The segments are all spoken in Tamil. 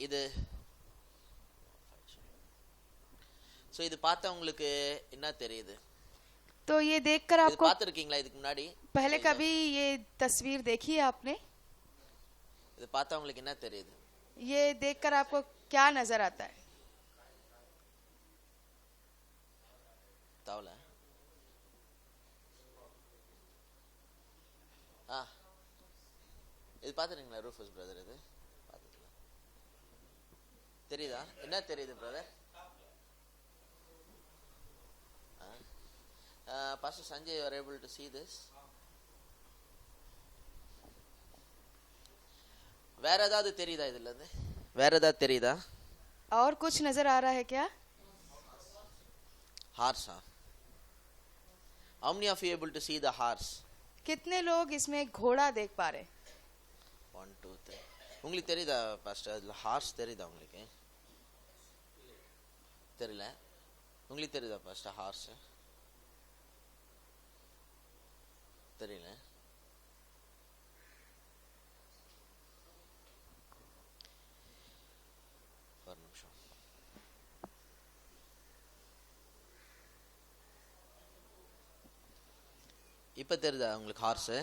இது சோ இது பார்த்தா உங்களுக்கு என்ன தெரியுது? तो ये देखकर இது आपको, பார்த்திருக்கீங்களா இதுக்கு முன்னாடி? पहले कभी ये तस्वीर देखी है आपने? இது பார்த்தா உங்களுக்கு என்ன தெரியுது? ये देखकर आपको क्या नजर आता है? தவளை. இது பார்த்துருக்கீங்களா ரூஃபஸ் பிரதர்? இது பார்த்துக்கலாம். தெரியுதா? என்ன தெரியுது brother? Pastor Sanjay, you are able to see this? வேற ஏதாவது தெரியுதா இதுல இருந்து? வேற ஏதாவது தெரியுதா? और कुछ नजर आ रहा है क्या? Horse. How many of you able to see the horse? कितने लोग इसमें घोड़ा देख पा रहे? 1 2 3. உங்களுக்கு தெரியுதா பாஸ்டர்? அதுல ஹார்ஸ் தெரியுதா உங்களுக்கு? தெரியல. உங்களுக்கு தெரியுதா பாஸ்டர் ஹார்ஸ்? தெரியல. ஒரு நிமிஷம். இப்ப தெரியுதா உங்களுக்கு ஹார்ஸ்?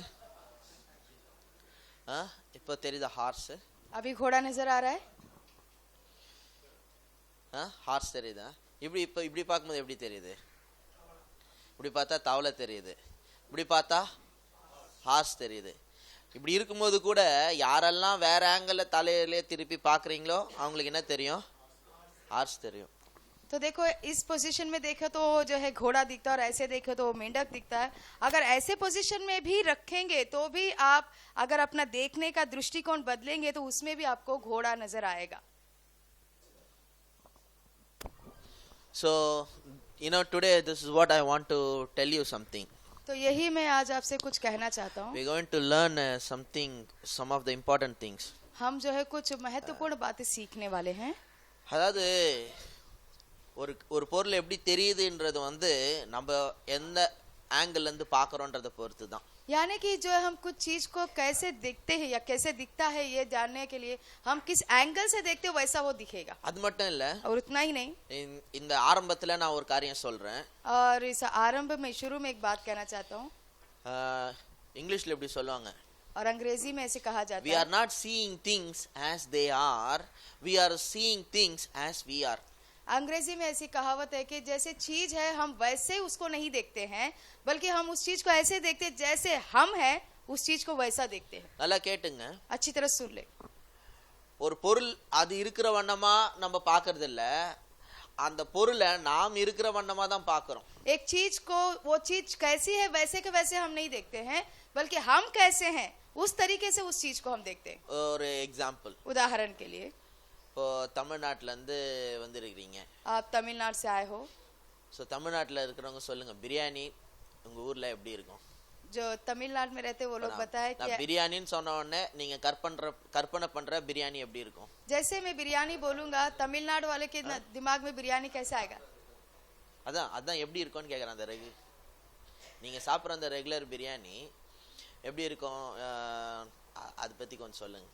இப்ப தெரியுதா ஹார்ஸ்? अभी घोड़ा नजर आ रहा है? ஹார்ஸ் தெரியுதா? இப்படி பார்க்கும்போது எப்படி தெரியுது? இப்படி பார்த்தா தவளை தெரியுது, இப்படி பார்த்தா ஹார்ஸ் தெரியுது. இப்படி இருக்கும்போது கூட யாரெல்லாம் வேற ஆங்கிள் தலையிலே திருப்பி பார்க்குறீங்களோ அவங்களுக்கு என்ன தெரியும்? ஹார்ஸ் தெரியும். तो देखो इस पोजीशन में देखो तो जो है घोड़ा दिखता है और ऐसे देखो तो मेंढक दिखता है. अगर ऐसे पोजीशन में भी रखेंगे तो भी आप अगर अपना देखने का दृष्टिकोण बदलेंगे तो उसमें भी आपको घोड़ा नजर आएगा. So today this is what I want to tell you something. तो यही मैं आज आपसे कुछ कहना चाहता हूँ. We are going to learn some of the important things. हम जो है कुछ महत्वपूर्ण बातें सीखने वाले हैं. அதாவது ஒரு பொருள் எப்படி தெரியுதுன்றது நம்ம எந்த ஆங்கிள் இருந்து பார்க்கறோம்ன்றத பொறுத்து தான். यानी कि जो है हम कुछ चीज को कैसे देखते हैं या कैसे दिखता है ये जानने के लिए हम किस एंगल से देखते हैं वैसा वो दिखेगा. அது மட்டும் இல்ல, और उतना ही नहीं, இந்த ஆரம்பத்துல நான் ஒரு காரியம் சொல்றேன். और इस आरंभ में शुरू में एक बात कहना चाहता हूँ. இங்கிலீஷ்ல எப்படி சொல்லுவாங்க? और अंग्रेजी में ऐसे कहा जाता We है, are not seeing things as they are, we are seeing things as we are. अंग्रेजी में ऐसी कहावत है कि जैसे चीज है हम वैसे उसको नहीं देखते हैं, बल्कि हम उस चीज को ऐसे देखते हैं जैसे हम हैं उस चीज को वैसा देखते हैं. நல்லா கேட்டுங்க. अच्छी तरह सुन ले. ஒரு பொருள் அது இருக்கிற வண்ணமா நம்ம பார்க்கிறது இல்ல, அந்த பொருளை நாம் இருக்கிற வண்ணமா தான் பார்க்கிறோம். एक चीज को वो चीज कैसी है वैसे के वैसे हम नहीं देखते हैं, बल्कि हम कैसे हैं उस तरीके से उस चीज को हम देखते हैं. ஒரு எக்ஸாம்பிள், उदाहरण के लिए இப்போ தமிழ்நாட்டுல இருந்து வந்திருக்கீங்க. आप तमिलनाडु से आए हो. ஸோ தமிழ்நாட்டுல இருக்கிறவங்க சொல்லுங்க, பிரியாணி உங்க ஊர்ல எப்படி இருக்கும்? जो तमिलनाडु में रहते वो लोग बताए कि பிரியாணின்னு சொன்ன உடனே நீங்க கற்பனை பண்ற பிரியாணி எப்படி இருக்கும்? जैसे मैं बिरयानी बोलूंगा तमिलनाडु वाले के दिमाग में बिरयानी कैसा आएगा? அதான் எப்படி இருக்கும்னு கேக்குறேன். அந்த நீங்க சாப்பிட்ற அந்த ரெகுலர் பிரியாணி எப்படி இருக்கும்? அதை பத்தி கொஞ்சம் சொல்லுங்க.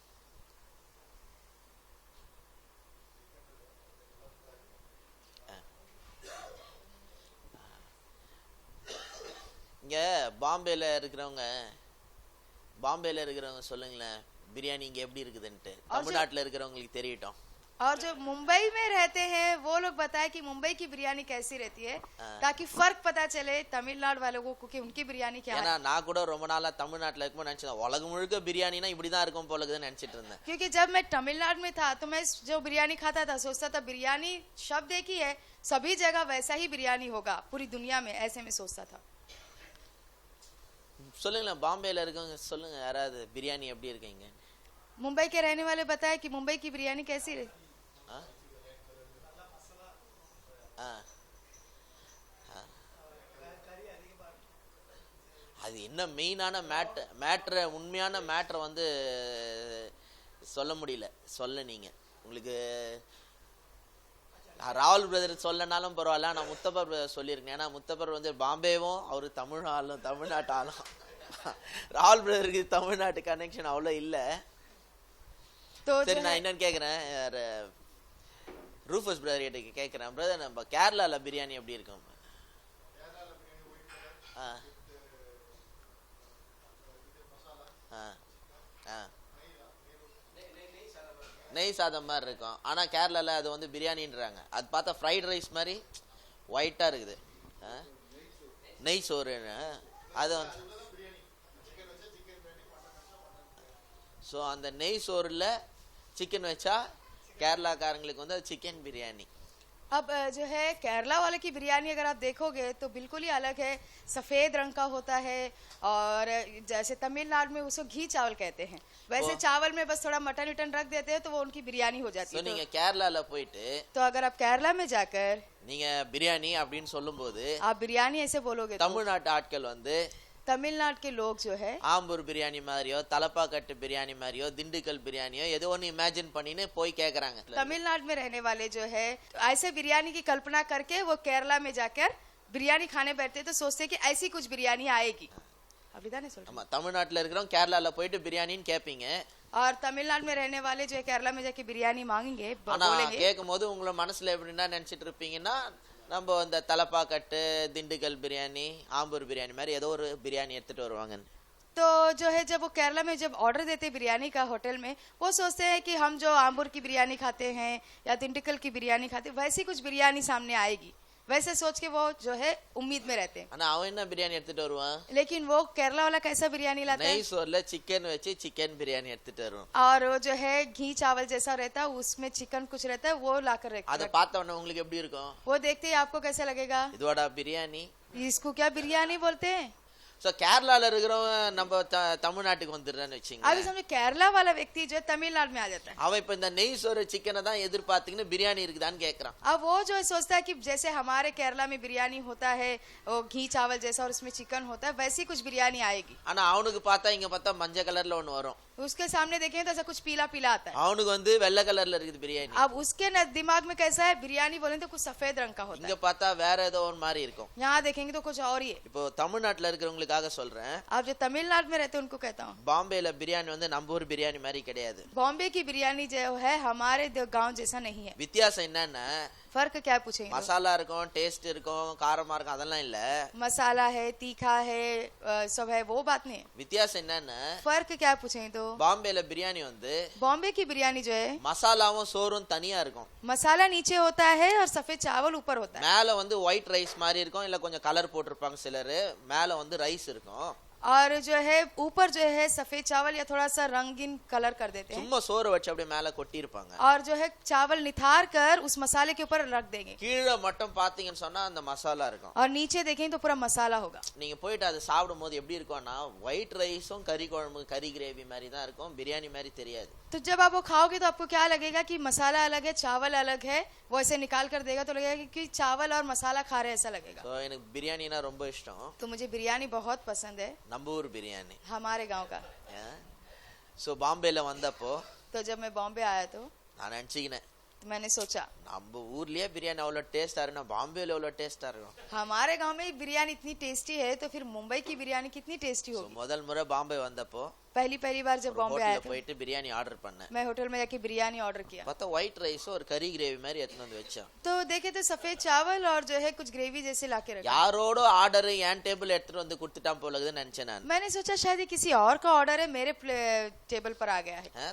இங்க பாம்பேல இருக்கிறவங்க சொல்லுங்களேன், பிரியாணி இங்க எப்படி இருக்குதுன்ட்டு. தமிழ்நாட்டுல இருக்கிறவங்களுக்கு தெரியட்டும். और जो मुंबई में रहते हैं वो लोग बताए कि मुंबई की बिरयानी कैसी रहती है, ताकि फर्क पता चले तमिलनाडु वालों को कि उनकी बिरयानी क्या है. நான் கூட ரொம்ப நாளா தமிழ்நாட்டுல இருக்கும்போது நினைச்சேன் உலகம் முழுக்க பிரியாணினா இப்படிதான் இருக்கும் போல இருக்குதுன்னு நினைச்சிட்டு இருந்தேன். क्योंकि जब मैं तमिलनाडु में था तो मैं जो बिरयानी खाता था सोचता था बिरयानी शब्द एक ही है, सभी जगह वैसा ही बिरयानी होगा पूरी दुनिया में, ऐसे में सोचता था. சொல்லுங்களேன், பாம்பேல இருக்கவங்க சொல்லுங்க, யாராவது பிரியாணி எப்படி இருக்கீங்க? मुंबई के रहने वाले बताए कि मुंबई की बिरयानी कैसी रही. அது என்ன மெயினான மேட்ரு உண்மையான மேட்ரை சொல்ல முடியல. நீங்க உங்களுக்கு ராகுல் பிரதர் சொல்லனாலும் பரவாயில்ல, நான் முத்தப்பர் பிரதர் சொல்லியிருக்கேன். ஏன்னா முத்தப்பர் பாம்பேவும் அவரு தமிழ்நாட்டு ஆளும். ராகுல் பிரதருக்கு தமிழ்நாட்டு கனெக்ஷன் அவ்வளோ இல்லை. तो சரி जो நான் है என்னன்னு கேக்குறேன், ரூஃபஸ் பிரதர் கிட்ட கேக்குறேன், பிரதர் நம்ம கேரளால பிரியாணி எப்படி இருக்கும்? ஆ ஆ ஆ நெய் சாதம் மாதிரி இருக்கும். ஆனா கேரளால அது வந்து பிரியாணின்றாங்க. அது பார்த்தா ஃப்ரைட் ரைஸ் மாதிரி ஒயிட்டா இருக்குது. நெய் சோறுன்னு அது வந்து ஸோ அந்த நெய் சோறுல சிக்கன் வச்சா கேரளாக்காரங்களுக்கு வந்து அது சிக்கன் பிரியாணி. अब जो है केरला वाले की बिरयानी अगर आप देखोगे तो बिल्कुल ही अलग है, सफेद रंग का होता है। और जैसे तमिलनाडु में उसको घी चावल कहते हैं, वैसे चावल में बस थोड़ा मटन वटन रख देते हैं तो वो उनकी बिरयानी हो जाती ஸோ है। நீங்க கேரளால போயிட்டு तो अगर आप केरला में जाकर நீங்க பிரியாணி அப்படின்னு சொல்லும்போது आप बिरयानी ऐसे बोलोगे तो தமிழ்நாட்டு ஆட்கள் வந்து तमिलनाडु के लोग जो है ஆம்பூர் பிரியாணி மாதிரியோ தலப்பாக்கட்டு பிரியாணி மாதிரியோ திண்டுக்கல் பிரியாணியோ ஏதோ ஒன்று இமேஜின் பண்ணின்னு போய் கேட்குறாங்க. तमिलनाडु में रहने वाले जो है ऐसे बिरयानी की कल्पना करके वो केरला में जाकर बिरयानी खाने बैठते तो सोचते कि ऐसी कुछ बिरयानी आएगी। அப்படிதானே சொல்றேன்? ஆமா, தமிழ்நாட்டுல இருக்கிறவங்க கேரளால போயிட்டு பிரியாணின்னு கேட்பீங்க. और तमिलनाडु में रहने वाले जो है केरला में जाके बिरयानी मांगेंगे, ஆனா बोलेंगे। கேட்கும் போது உங்களை மனசுல எப்படின்னா நினைச்சிட்டு இருப்பீங்கன்னா, நம்ம இந்த தலப்பாக்கட்டு திண்டுக்கல் பிரியாணி ஆம்பூர் பிரியாணி மாதிரி ஏதோ ஒரு பிரியாணி எடுத்துட்டு வருவாங்க. तो जो है जब वो केरला में जब ऑर्डर देते हैं बिरयानी का होटल में, वो सोचते हैं कि हम जो आम्बूर की बिरयानी खाते हैं या दिंडकल की बिरयानी खाते हैं वैसी कुछ बिरयानी सामने आएगी, वैसे सोच के वो जो है उम्मीद में रहते हैं। ஆனா அவன் என்ன பிரியாணி எடுத்துட்டு வருவான்? लेकिन वो केरला वाला कैसा बिरयानी लाता है? நெய் சோறுல சிக்கன் வச்சு சிக்கன் பிரியாணி எடுத்துட்டு வருவான். और वो जो है घी चावल जैसा रहता है, उसमें चिकन कुछ रहता है, वो लाकर रखता அதை है। பார்த்த उन्हें உங்களுக்கு எப்படி இருக்கும்? वो देखते ही आपको कैसा लगेगा? இதோட பிரியாணி. इसको क्या बिरयानी बोलते हैं? ஸோ கேரளால இருக்கிறவன் நம்ம தமிழ்நாட்டுக்கு வந்துடுறான்னு வச்சுங்க. अभी समझो केरला वाला व्यक्ति जो है तमिलनाडु में आ जाता है। அவன் இப்ப இந்த நெய் சோறு சிக்கனை தான் எதிர்பார்த்தீங்கன்னு பிரியாணி இருக்குதான்னு கேட்கறான். अब वो जो है सोचता है कि जैसे हमारे केरला में बिरयानी होता है वो घी चावल जैसा और उसमें चिकन होता है, वैसी कुछ बिरयानी आएगी। ஆனா அவனுக்கு பார்த்தா இங்க பார்த்தா மஞ்சள் கலர்ல ஒண்ணு வரும். उसके सामने देखें तो ऐसा कुछ पीला पीला आता है। அவனுக்கு வந்து வெள்ளை கலர்ல இருக்குது பிரியாணி. अब उसके दिमाग में कैसा है, बिरयानी बोले तो कुछ सफेद रंग का होता இங்க है, பார்த்தா வேற ஏதோ ஒரு மாதிரி இருக்கும். यहाँ देखेंगे तो कुछ और ही है। இப்போ தமிழ்நாட்டுல இருக்கிறவங்களுக்காக சொல்றேன், अब जो तमिलनाडु में रहते हैं उनको कहता हूँ, பாம்பேல பிரியாணி வந்து நம்ம ஊர் பிரியாணி மாதிரி கிடையாது. बॉम्बे की बिरयानी जो है हमारे गांव जैसा नहीं है। வித்தியாசம் என்னன்னா, फर्क क्या है पूछेंगे? மசாலா இருக்கும், டேஸ்ட் இருக்கும், காரமா இருக்கும், அதெல்லாம் இல்ல. मसाला है, तीखा है, सब है, वो बात नहीं है। வித்தியாசம் என்னன்னா, फर्क क्या है पूछेंगे तो பாம்பேல பிரியாணி வந்து बॉम्बे की बिरयानी जो है மசாலாவும் சோறும் தனியா இருக்கும். मसाला नीचे होता है और सफेद चावल ऊपर होता है। மேல வந்து ஒயிட் ரைஸ் மாதிரி இருக்கும், இல்ல கொஞ்சம் கலர் போட்டிருப்பாங்க சிலரு, மேல வந்து ரைஸ் இருக்கும். और जो है ऊपर जो है सफेद चावल या थोड़ा सा रंगीन कलर कर देते हैं, சும்மா சோறு வச்சு அப்படியே மேல கொட்டி இருப்பாங்க. और जो है चावल निथार कर उस मसाले के ऊपर रख देंगे, கீழே மட்டும் பாத்தீங்கன்னு சொன்னா அந்த மசாலா இருக்கும். और नीचे देखेंगे तो पूरा मसाला होगा। நீங்க போயிட்டு அதை சாப்பிடும் போது எப்படி இருக்கும்னா, ஒயிட் ரைஸும் கறி குழம்பு கறி கிரேவி மாதிரி தான் இருக்கும், பிரியாணி மாதிரி தெரியாது. तो जब आप वो खाओगे तो आपको क्या लगेगा कि मसाला अलग है, चावल अलग है, वो ऐसे निकाल कर देगा तो लगेगा कि चावल और मसाला खा रहे ऐसा लगेगा। ஸோ எனக்கு பிரியாணினா ரொம்ப இஷ்டம். तो मुझे बिरयानी बहुत पसंद है, நம்ம ஊர் பிரியாணி. हमारे गांव का। ஸோ பாம்பேல வந்தப்போ तो जब मैं बॉम्बे आया तो நான் நினைச்சுக்கினேன், तो मैंने सोचा நம்ம ஊர்லயே பிரியாணி அவ்வளவு டேஸ்டா இருக்குன்னா பாம்பேல எவ்வளவு டேஸ்டா இருக்கும். हमारे गांव में बिरयानी इतनी टेस्टी है तो फिर मुंबई की बिरयानी कितनी टेस्टी ஸோ होगी। முதல் முறை பாம்பே வந்தப்போ पहली बार जब बॉम्बे आया ஹோட்டல்ல था போயிட்டு பிரியாணி ஆர்டர் பண்ணேன். मैं होटल में जाके बिरयानी ऑर्डर किया பார்த்தா ஒயிட் ரைஸும் ஒரு கறி கிரேவி மாதிரி எடுத்துட்டு வந்து வச்சான். तो देखे तो सफेद चावल और जो है कुछ ग्रेवी जैसे लाके रखा। யாரோட ஆர்டர் என் டேபிள் எடுத்துட்டு வந்து கொடுத்துட்டான் போலகுதுன்னு நினைச்சேன் நான். मैंने सोचा शायद ये किसी और का ऑर्डर है, मेरे टेबल पर आ गया है,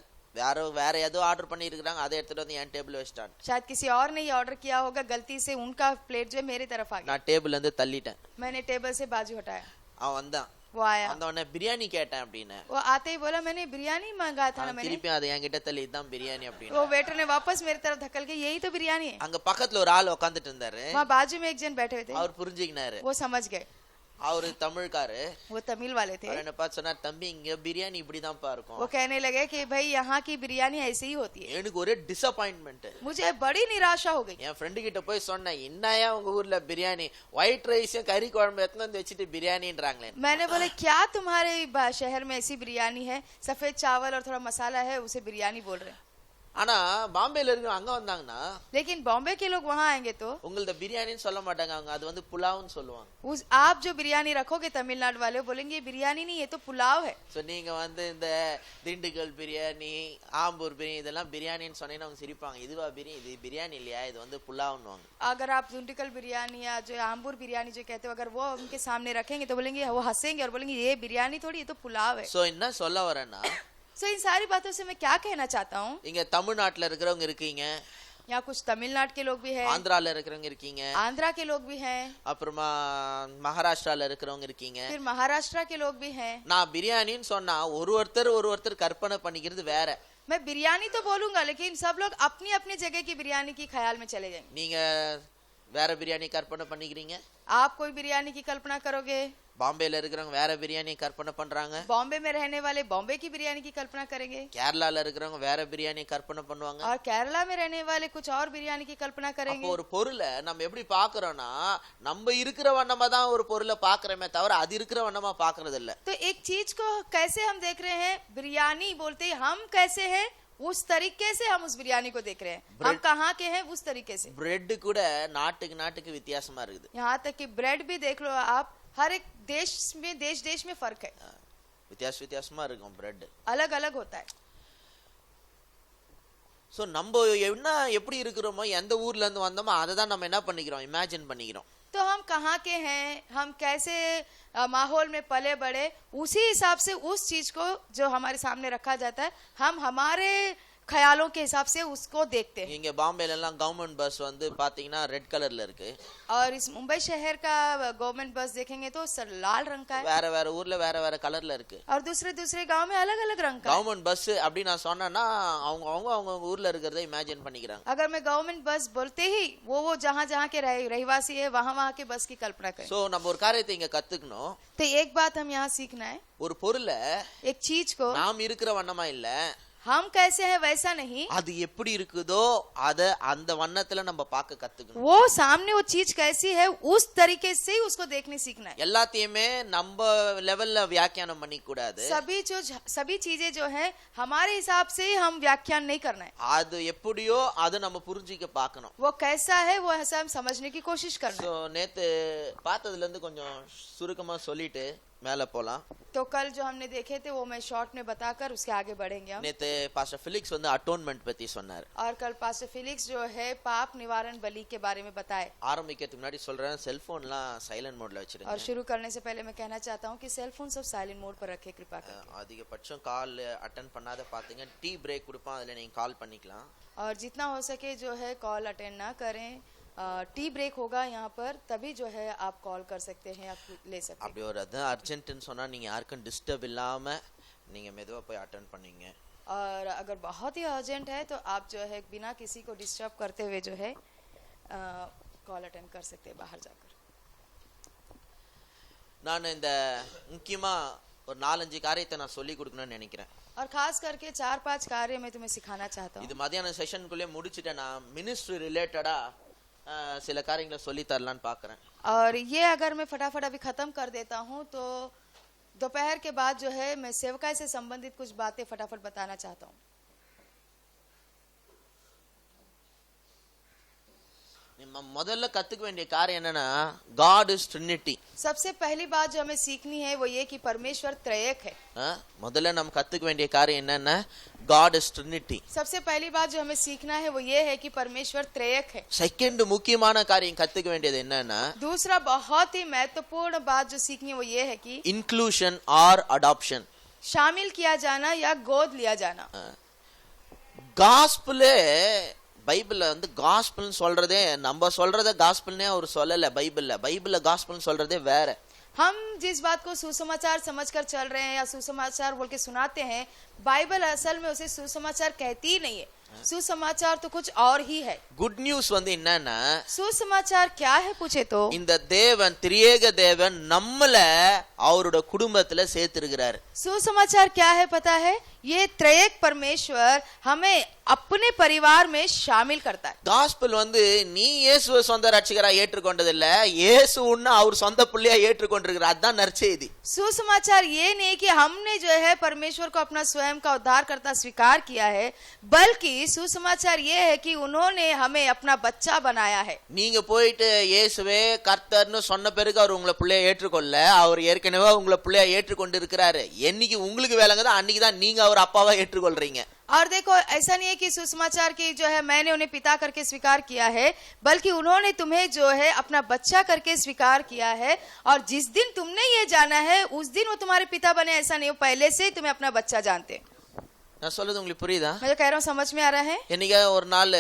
வேற ஏதோ ஆர்டர் பண்ணி இருக்காங்க, அதை எடுத்துட்டு வந்து என் டேபிள் வச்சிட்டான். शायद किसी और ने ये ऑर्डर किया होगा, गलती से उनका प्लेट जो है मेरी तरफ आ गया। நான் டேபிள் இருந்து தள்ளிட்டேன். मैंने टेबल से बाजू हटाया, அவன் வந்தான், वो आया, அந்த உடனே பிரியாணி கேட்டேன் அப்படின்னு. वो आते ही बोला मैंने बिरयानी मांगा था ना मैंने। திருப்பி அதை என்கிட்ட தள்ளி இதுதான் பிரியாணி அப்படின்னு. वो वेटर ने वापस मेरी तरफ धक्कल के यही तो बिरयानी है। அங்க பக்கத்துல ஒரு ஆள் உட்காந்துட்டு இருந்தாரு, वहाँ बाजू में एक जन बैठे हुए थे, அவர் புரிஞ்சுக்கினாரு. वो समझ गए, அவரு தமிழ்காரு. वो तमिल वाले थे। அவர் என்ன பார்த்து சொன்னார், தம்பி இங்க பிரியாணி இப்படிதான்ப்பா இருக்கும். वो कहने लगे कि भाई यहाँ की बिरयानी ऐसे ही होती है। எனக்கு ஒரே டிசப்பாயின்மெண்ட். मुझे बड़ी निराशा हो गई। என் ஃப்ரெண்டு கிட்ட போய் சொன்னேன், என்னையா உங்க ஊர்ல பிரியாணி ஒயிட் ரைஸும் கறி குழம்பு எடுத்துட்டு வந்து வச்சுட்டு பிரியாணின்றாங்களே. मैंने बोले क्या तुम्हारे शहर में ऐसी बिरयानी है, सफेद चावल और थोड़ा मसाला है उसे बिरयानी बोल रहे हैं। ஆனா பாம்பேல இருக்கிற அங்க வந்தாங்கன்னா लेकिन बॉम्बे के लोग वहां आएंगे तो உங்களது பிரியாணின்னு சொல்ல மாட்டாங்க, அவங்க அது வந்து புலாவ்னு சொல்லுவாங்க. आप जो बिरयानी रखोगे तमिलनाडु वाले बोलेंगे ये बिरयानी नहीं ये तो पुलाव है. சோ நீங்க வந்து இந்த திண்டுக்கல் பிரியாணி, ஆம்பூர் பிரியாணி இதெல்லாம் பிரியாணின்னு சொன்னீங்கன்னா அவங்க சிரிப்பாங்க. இதுவா பிரியாணி, இது பிரியாணி இல்லையா, இது வந்து புலாவ்னுவாங்க. अगर आप दुंडीकल बिरयानी या जो आम्बूर बिरयानी जो कहते हो अगर वो उनके सामने रखेंगे तो बोलेंगे, वो हंसेंगे और बोलेंगे ये बिरयानी थोड़ी ये तो पुलाव है. சோ என்ன சொல்ல வரேன்னா, सो इन सारी बातों से मैं क्या कहना चाहता हूँ, இங்க தமிழ்நாட்டுல இருக்கிறவங்க இருக்கீங்க, यहाँ कुछ तमिलनाडु के लोग भी हैं, ஆந்திரால இருக்கிறவங்க இருக்கீங்க, आंध्रा के लोग भी हैं, அப்புறமா மகாராஷ்டிரால இருக்கிறவங்க இருக்கீங்க. फिर महाराष्ट्र के लोग भी हैं. நான் பிரியாணின்னு சொன்னா ஒருத்தர் கற்பனை பண்ணிக்கிறது வேற. मैं बिरयानी तो बोलूंगा लेकिन सब लोग अपनी अपनी जगह की बिरयानी की ख्याल में चले जाएंगे. நீங்க வேற பிரியாணி கற்பனை பண்ணிக்கிறீங்க, आप कोई बिरयानी की कल्पना करोगे, பாம்பேல இருக்கிறவங்க வேற பிரியாணி கற்பனை பண்றாங்க, बॉम्बे में रहने वाले बॉम्बे की बिरयानी की कल्पना करेंगे, கேரளால இருக்கிறவங்க வேற பிரியாணி கற்பனை பண்ணுவாங்க. और केरला में रहने वाले कुछ और बिरयानी की कल्पना அப்போ करेंगे. ஒரு பொருளை நம்ம எப்படி பாக்குறோம்னா, நம்ம இருக்கிற வண்ணமா தான் ஒரு பொருளை பாக்குறோமே தவிர அது இருக்கிற வண்ணமா பாக்குறது இல்ல. तो एक चीज को कैसे हम देख रहे हैं, बिरयानी बोलते ही हम कैसे हैं उस तरीके से हम उस बिरयानी को देख रहे हैं. हम कहाँ के हैं उस तरीके से. பிரெட் கூட நாட்டுக்கு வித்தியாசமா இருக்குது. यहाँ तक कि ब्रेड भी देख लो आप, हर एक देश में फर्क है, வித்தியாசமா இருக்கும் பிரெட். अलग अलग होता है. சோ நம்ம என்ன எப்படி இருக்கிறோமோ, எந்த ஊர்ல இருந்து வந்தோமோ அதை தான் நம்ம என்ன பண்ணிக்கிறோம், இமேஜின் பண்ணிக்கிறோம். तो हम कहाँ के हैं, हम कैसे माहौल में पले बड़े, उसी हिसाब से उस चीज को जो हमारे सामने रखा जाता है हम हमारे ख्यालों के हिसाब से उसको देखते हैं. இங்க பாம்பேல எல்லாம் கவர்மெண்ட் பஸ் வந்து பாத்தீங்கன்னா ரெட் கலர்ல இருக்கு. और इस मुंबई शहर का गवर्नमेंट बस देखेंगे तो लाल रंग का है. வேற ஊர்ல வேற கலர்ல இருக்கு. और दूसरे गांव में अलग अलग रंग का है. கவர்மெண்ட் பஸ் அப்படி நான் சொன்னேன்னா அவங்க ஊர்ல இருக்கிறத இமேஜின் பண்ணிக்கிறாங்க. अगर मैं गवर्नमेंट बस बोलते ही वो जहाँ के रहवासी है वहाँ के बस की कल्पना करें. சோ நம்ம ஒரு காரியத்தை இங்க கத்துக்கணும். तो एक बात हम यहाँ सीखना है, ஒரு பொருளை एक चीज को நாம் இருக்கிற வண்ணமா இல்ல, हम कैसे हैं वैसा नहीं, அது எப்படி இருக்குதோ அத அந்த வண்ணத்துல நம்ம பார்க்க கத்துக்கணும். वो सामने वो चीज कैसी है उस तरीके से ही उसको देखने सीखना है. எல்லாத்தையுமே நம்ம லெவல்ல வியாக்கியானம் பண்ணி கூடாது. सभी चीजें जो है हमारे हिसाब से हम व्याख्यान नहीं करना है. அது எப்படியோ அது நம்ம புரிஞ்சிக்க பார்க்கணும். वो कैसा है वो ऐसा हम समझने की कोशिश करना है. சோ நேத்து பார்த்ததுல இருந்து கொஞ்சம் சுருக்கமா சொல்லிட்டு மேல போலாம். तो कल जो हमने देखे थे वो मैं शॉर्ट में बताकर उसके आगे बढ़ेंगे हम. நேத்து பாஸ்டர் ஃபிலிக்ஸ் வந்து அட்டோன்மென்ட் பத்தி சொன்னார். और कल पास्टर फिलिक्स जो है पाप निवारण बलि के बारे में बताए. ஆரம்பிக்கிறதுக்கு முன்னாடி சொல்றேன், செல்போன்லாம் சைலண்ட் மோட்ல வச்சிருங்க. और शुरू करने से पहले मैं कहना चाहता हूँ कि सेल फोन सब साइलेंट मोड पर रखे कृपा कर. அதிகபட்சம் கால் அட்டெண்ட் பண்ணாத பாத்தீங்க, டீ பிரேக் கொடுப்போம், அதுல நீங்க கால் பண்ணிக்கலாம். और जितना हो सके जो है कॉल अटेंड ना करें, टी ब्रेक होगा यहाँ पर तभी जो है आप कॉल कर सकते हैं, आप ले सकते हैं. அப்படி ஒரு அது அர்ஜென்ட்னு சொன்னா நீங்க யாருக்கும் டிஸ்டர்ப் இல்லாம நீங்க மெதுவா போய் அட்டெண்ட் பண்ணீங்க. और अगर बहुत ही अर्जेंट है तो आप जो है बिना किसी को डिस्टर्ब करते हुए जो है कॉल अटेंड कर सकते हैं बाहर जाकर. நான் இந்த முக்கியமா ஒரு 4-5 காரியத்தை நான் சொல்லி கொடுக்கணும்னு நினைக்கிறேன். और खास करके 4-5 कार्य मैं तुम्हें सिखाना चाहता हूँ. இது மத்தியான செஷனுக்குள்ளே முடிச்சிட்டேன். நான் மினிஸ்ட்ரி ரிலேட்டடா சில காரியங்களை சொல்லி தரலான்னு பாக்குறேன். और ये अगर मैं फटाफट अभी खत्म कर देता हूँ तो दोपहर के बाद जो है मैं सेवकाई से संबंधित कुछ बातें फटाफट बताना चाहता हूँ. முதல்ல கத்துக்க வேண்டிய காரியம் என்னன்னா, God is Trinity. सबसे पहली बात जो हमें सीखनी है वो ये कि परमेश्वर त्रयक है. முதல்ல நம்ம கத்துக்க வேண்டிய காரியம் என்னன்னா, God is Trinity. सबसे पहली बात जो हमें सीखना है वो ये है कि परमेश्वर त्रयक है. செகண்ட் முக்கியமான காரியம் கத்துக்க வேண்டியது என்னன்னா, दूसरा बहुत ही महत्वपूर्ण बात जो सीखनी है वो ये है कि inclusion or adoption. शामिल किया जाना या गोद लिया जाना. காஸ்பிள் பைபிள்ல வந்து காஸ்பிள்னு சொல்றதே, நம்ம சொல்றத காஸ்பிள்னே அவர் சொல்லல. பைபிள்ல காஸ்பிள்னு சொல்றதே வேற. हम जिस बात को सुसमाचार समझकर चल रहे हैं या सुसमाचार बोल के सुनाते हैं, बाइबल असल में उसे सुसमाचार कहती ही नहीं है. सुसमाचार तो कुछ और ही है. குட் நியூஸ் வந்து என்னன்னா, सुसमाचार क्या है पूछे तो இந்த தேவன் திரியேக தேவன் நம்மள அவரோட குடும்பத்துல சேர்த்திருக்கிறாரு. सुसमाचार क्या है पता है? ये त्रयेक परमेश्वर हमें अपने परिवार में शामिल करता है. காஸ்பல் வந்து நீ இயேசுவை சொந்த ரட்சகரா ஏற்றுக்கொண்டதில்ல, இயேசு உன்னை அவர் சொந்த பிள்ளையா ஏற்றுக்கொண்டிருக்கிறார். அதுதான் நற்செய்தி. सुसमाचार ये नहीं कि हमने जो है परमेश्वर को अपना स्वयं का उद्धारकर्ता स्वीकार किया है, बल्कि सुसमाचार ये है कि उन्होंने हमें अपना बच्चा बनाया है. நீங்க போயிட்டு இயேசுவே கர்த்தர்னு சொன்ன பிறகு அவர் உங்களை பிள்ளையா ஏற்றுக்கொள்ள, அவர் ஏற்கனவே உங்களை பிள்ளையா ஏற்றுக்கொண்டு இருக்கிறாரு. என்னைக்கு உங்களுக்கு வேலைங்கதோ அன்னைக்கு தான் நீங்க அவர் அப்பாவா ஏற்றுக்கொள்றீங்க. और देखो ऐसा नहीं है कि सुसमाचार की जो है मैंने उन्हें पिता करके स्वीकार किया है, बल्कि उन्होंने तुम्हें जो है अपना बच्चा करके स्वीकार किया है. और जिस दिन तुमने ये जाना है उस दिन वो तुम्हारे पिता बने, ऐसा नहीं, वो पहले से ही तुम्हें अपना बच्चा जानते. நான் சொல்றது உங்களுக்கு புரியுதா? मैं जो कह रहा हूँ समझ में आ रहा है? என்னைக்கா ஒரு நாள்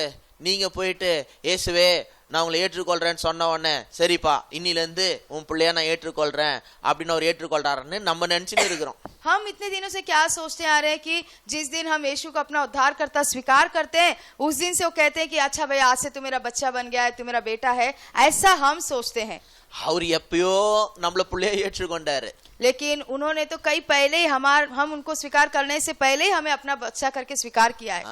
நீங்க போயிட்டு இயேசுவே நான் உங்களை ஏற்றுக்கொள்றேன்னு சொன்ன உடனே சரிப்பா இன்னில இருந்து உன் பிள்ளையா நான் ஏற்றுக்கொள்றேன் அப்படின்னு அவர் ஏற்றுக்கொள்றாருன்னு நம்ம நினைச்சுட்டு இருக்கிறோம். हम इतने दिनों से क्या सोचते आ रहे हैं कि जिस दिन हम यीशु को अपना उद्धारकर्ता स्वीकार करते हैं उस दिन से वो कहते हैं कि अच्छा भाई आज से तू मेरा बच्चा बन गया है, तू मेरा बेटा है, ऐसा हम सोचते हैं. அவர் எப்பயோ நம்மள பிள்ளையா ஏற்றுக்கொண்டாரு. लेकिन उन्होंने तो कई पहले ही हम उनको स्वीकार करने से पहले ही हमें अपना बच्चा करके स्वीकार किया है.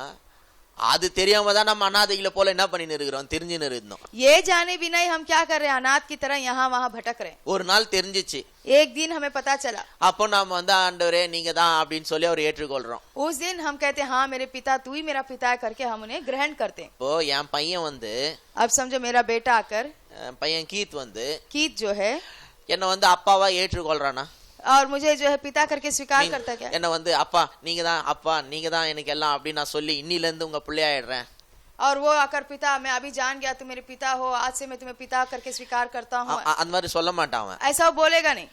அது தெரியாம தான் நம்ம அனாதைகளை போல என்ன பண்ணிட்டு இருக்கிறோம், தெரிஞ்சுன்னு இருந்தோம். ये जाने बिना ही हम क्या कर रहे हैं, अनाथ की तरह यहाँ वहाँ भटक रहे हैं. ஒரு நாள் தெரிஞ்சிச்சு. एक दिन हमें पता चला. அப்போ நாம வந்து ஆண்டவரே நீங்க தான் அப்படின்னு சொல்லி அவர் ஏற்றுக்கொள்றோம். उस दिन हम कहते हैं हाँ मेरे पिता तू ही मेरा पिता है करके हम उन्हें ग्रहण करते हैं. இப்போ என் பையன் வந்து अब समझो मेरा बेटा आकर பையன் கீத் வந்து कीत जो है என்ன வந்து அப்பாவா ஏற்றுக்கொள்றானா? और मुझे जो है पिता करके स्वीकार करता है क्या? என்ன வந்து அப்பா நீங்க தான் எனக்கு எல்லாம் அப்படின்னு நான் சொல்லி இன்னில இருந்து உங்க பிள்ளையாயிடுறேன். और वो आकर पिता मैं अभी जान गया तुम मेरे पिता हो, आज से मैं तुम्हें पिता करके स्वीकार करता हूँ, அந்த மாதிரி சொல்ல மாட்டான் அவன். ऐसा वो बोलेगा नहीं.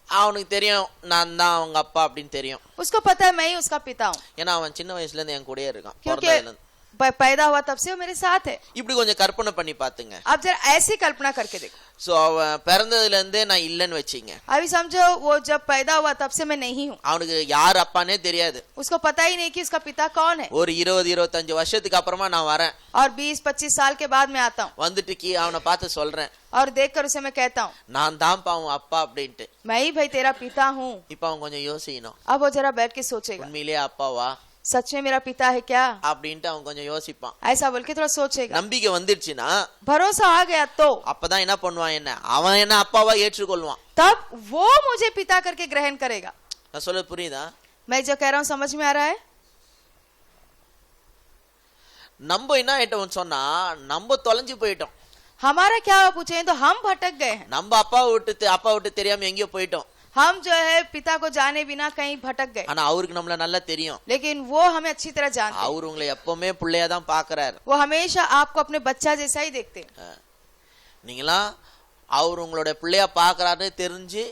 அவனுக்கு தெரியும் நான் தான் அவங்க அப்பா அப்படின்னு தெரியும். उसको पता है मैं ही उसका पिता हूँ. ஏன்னா அவன் சின்ன வயசுல இருந்து என் கூடயே இருக்கான். क्योंकि पैदा हुआ तब से वो मेरे साथ है. இப்படி கொஞ்சம் கற்பனை பண்ணி பாத்துங்க. अब जरा ऐसी कल्पना करके देखो. சோ அவன் பிறந்ததுல இருந்தே நான் இல்லன்னு வெச்சீங்க. अभी समझो वो जब पैदा हुआ तब से मैं नहीं हूँ. அவனுக்கு யார் அப்பானே தெரியாது. उसको पता ही नहीं कि उसका पिता कौन है. ஒரு 20-25 வருஷத்துக்கு அப்புறமா நான் வரேன். और 20-25 साल के बाद मैं आता हूँ. வந்துட்டு அவனை பார்த்து சொல்றேன். और देखकर उसे मैं कहता हूँ நான் தான் பாவம் அப்பா அப்படின்ட்டு. मैं ही भाई तेरा पिता हूँ. இப்ப அவன் கொஞ்சம் யோசிக்கணும். अब वो जरा बैठ के सोचेगा உண்மையிலேயே அப்பாவா सच में मेरा पिता है क्या அப்படின்ட்டு அவன் கொஞ்சம் யோசிப்பான். ऐसा बोल के थोड़ा सोचेगा. நம்பிக்கை வந்துடுச்சுன்னா भरोसा आ गया तो அப்பதான் என்ன பண்ணுவான், என்ன அவன் என்ன அப்பாவா ஏற்றுக்கொள்வான். तब वो मुझे पिता करके ग्रहण करेगा. நான் சொல்ல புரியுதா? मैं जो कह रहा हूँ समझ में आ रहा है? நம்ம என்ன ஆயிட்டோம் சொன்னா நம்ம தொலைஞ்சு போயிட்டோம். हमारा क्या पूछे तो हम भटक गए हैं. நம்ம அப்பா விட்டு தெரியாம எங்கேயோ போயிட்டோம். हम जो है पिता को जाने बिना कहीं भटक गए. ஆனா அவருக்கு நம்மள நல்லா தெரியும். लेकिन वो हमें अच्छी तरह जानते हैं. அவர் உங்களை எப்பவுமே பிள்ளையா தான் பாக்குறாரு. वो हमेशा आपको अपने बच्चा जैसा ही देखते हैं. நீங்களா அவர் உங்களோட பிள்ளையா பாக்குறாருன்னு தெரிஞ்சு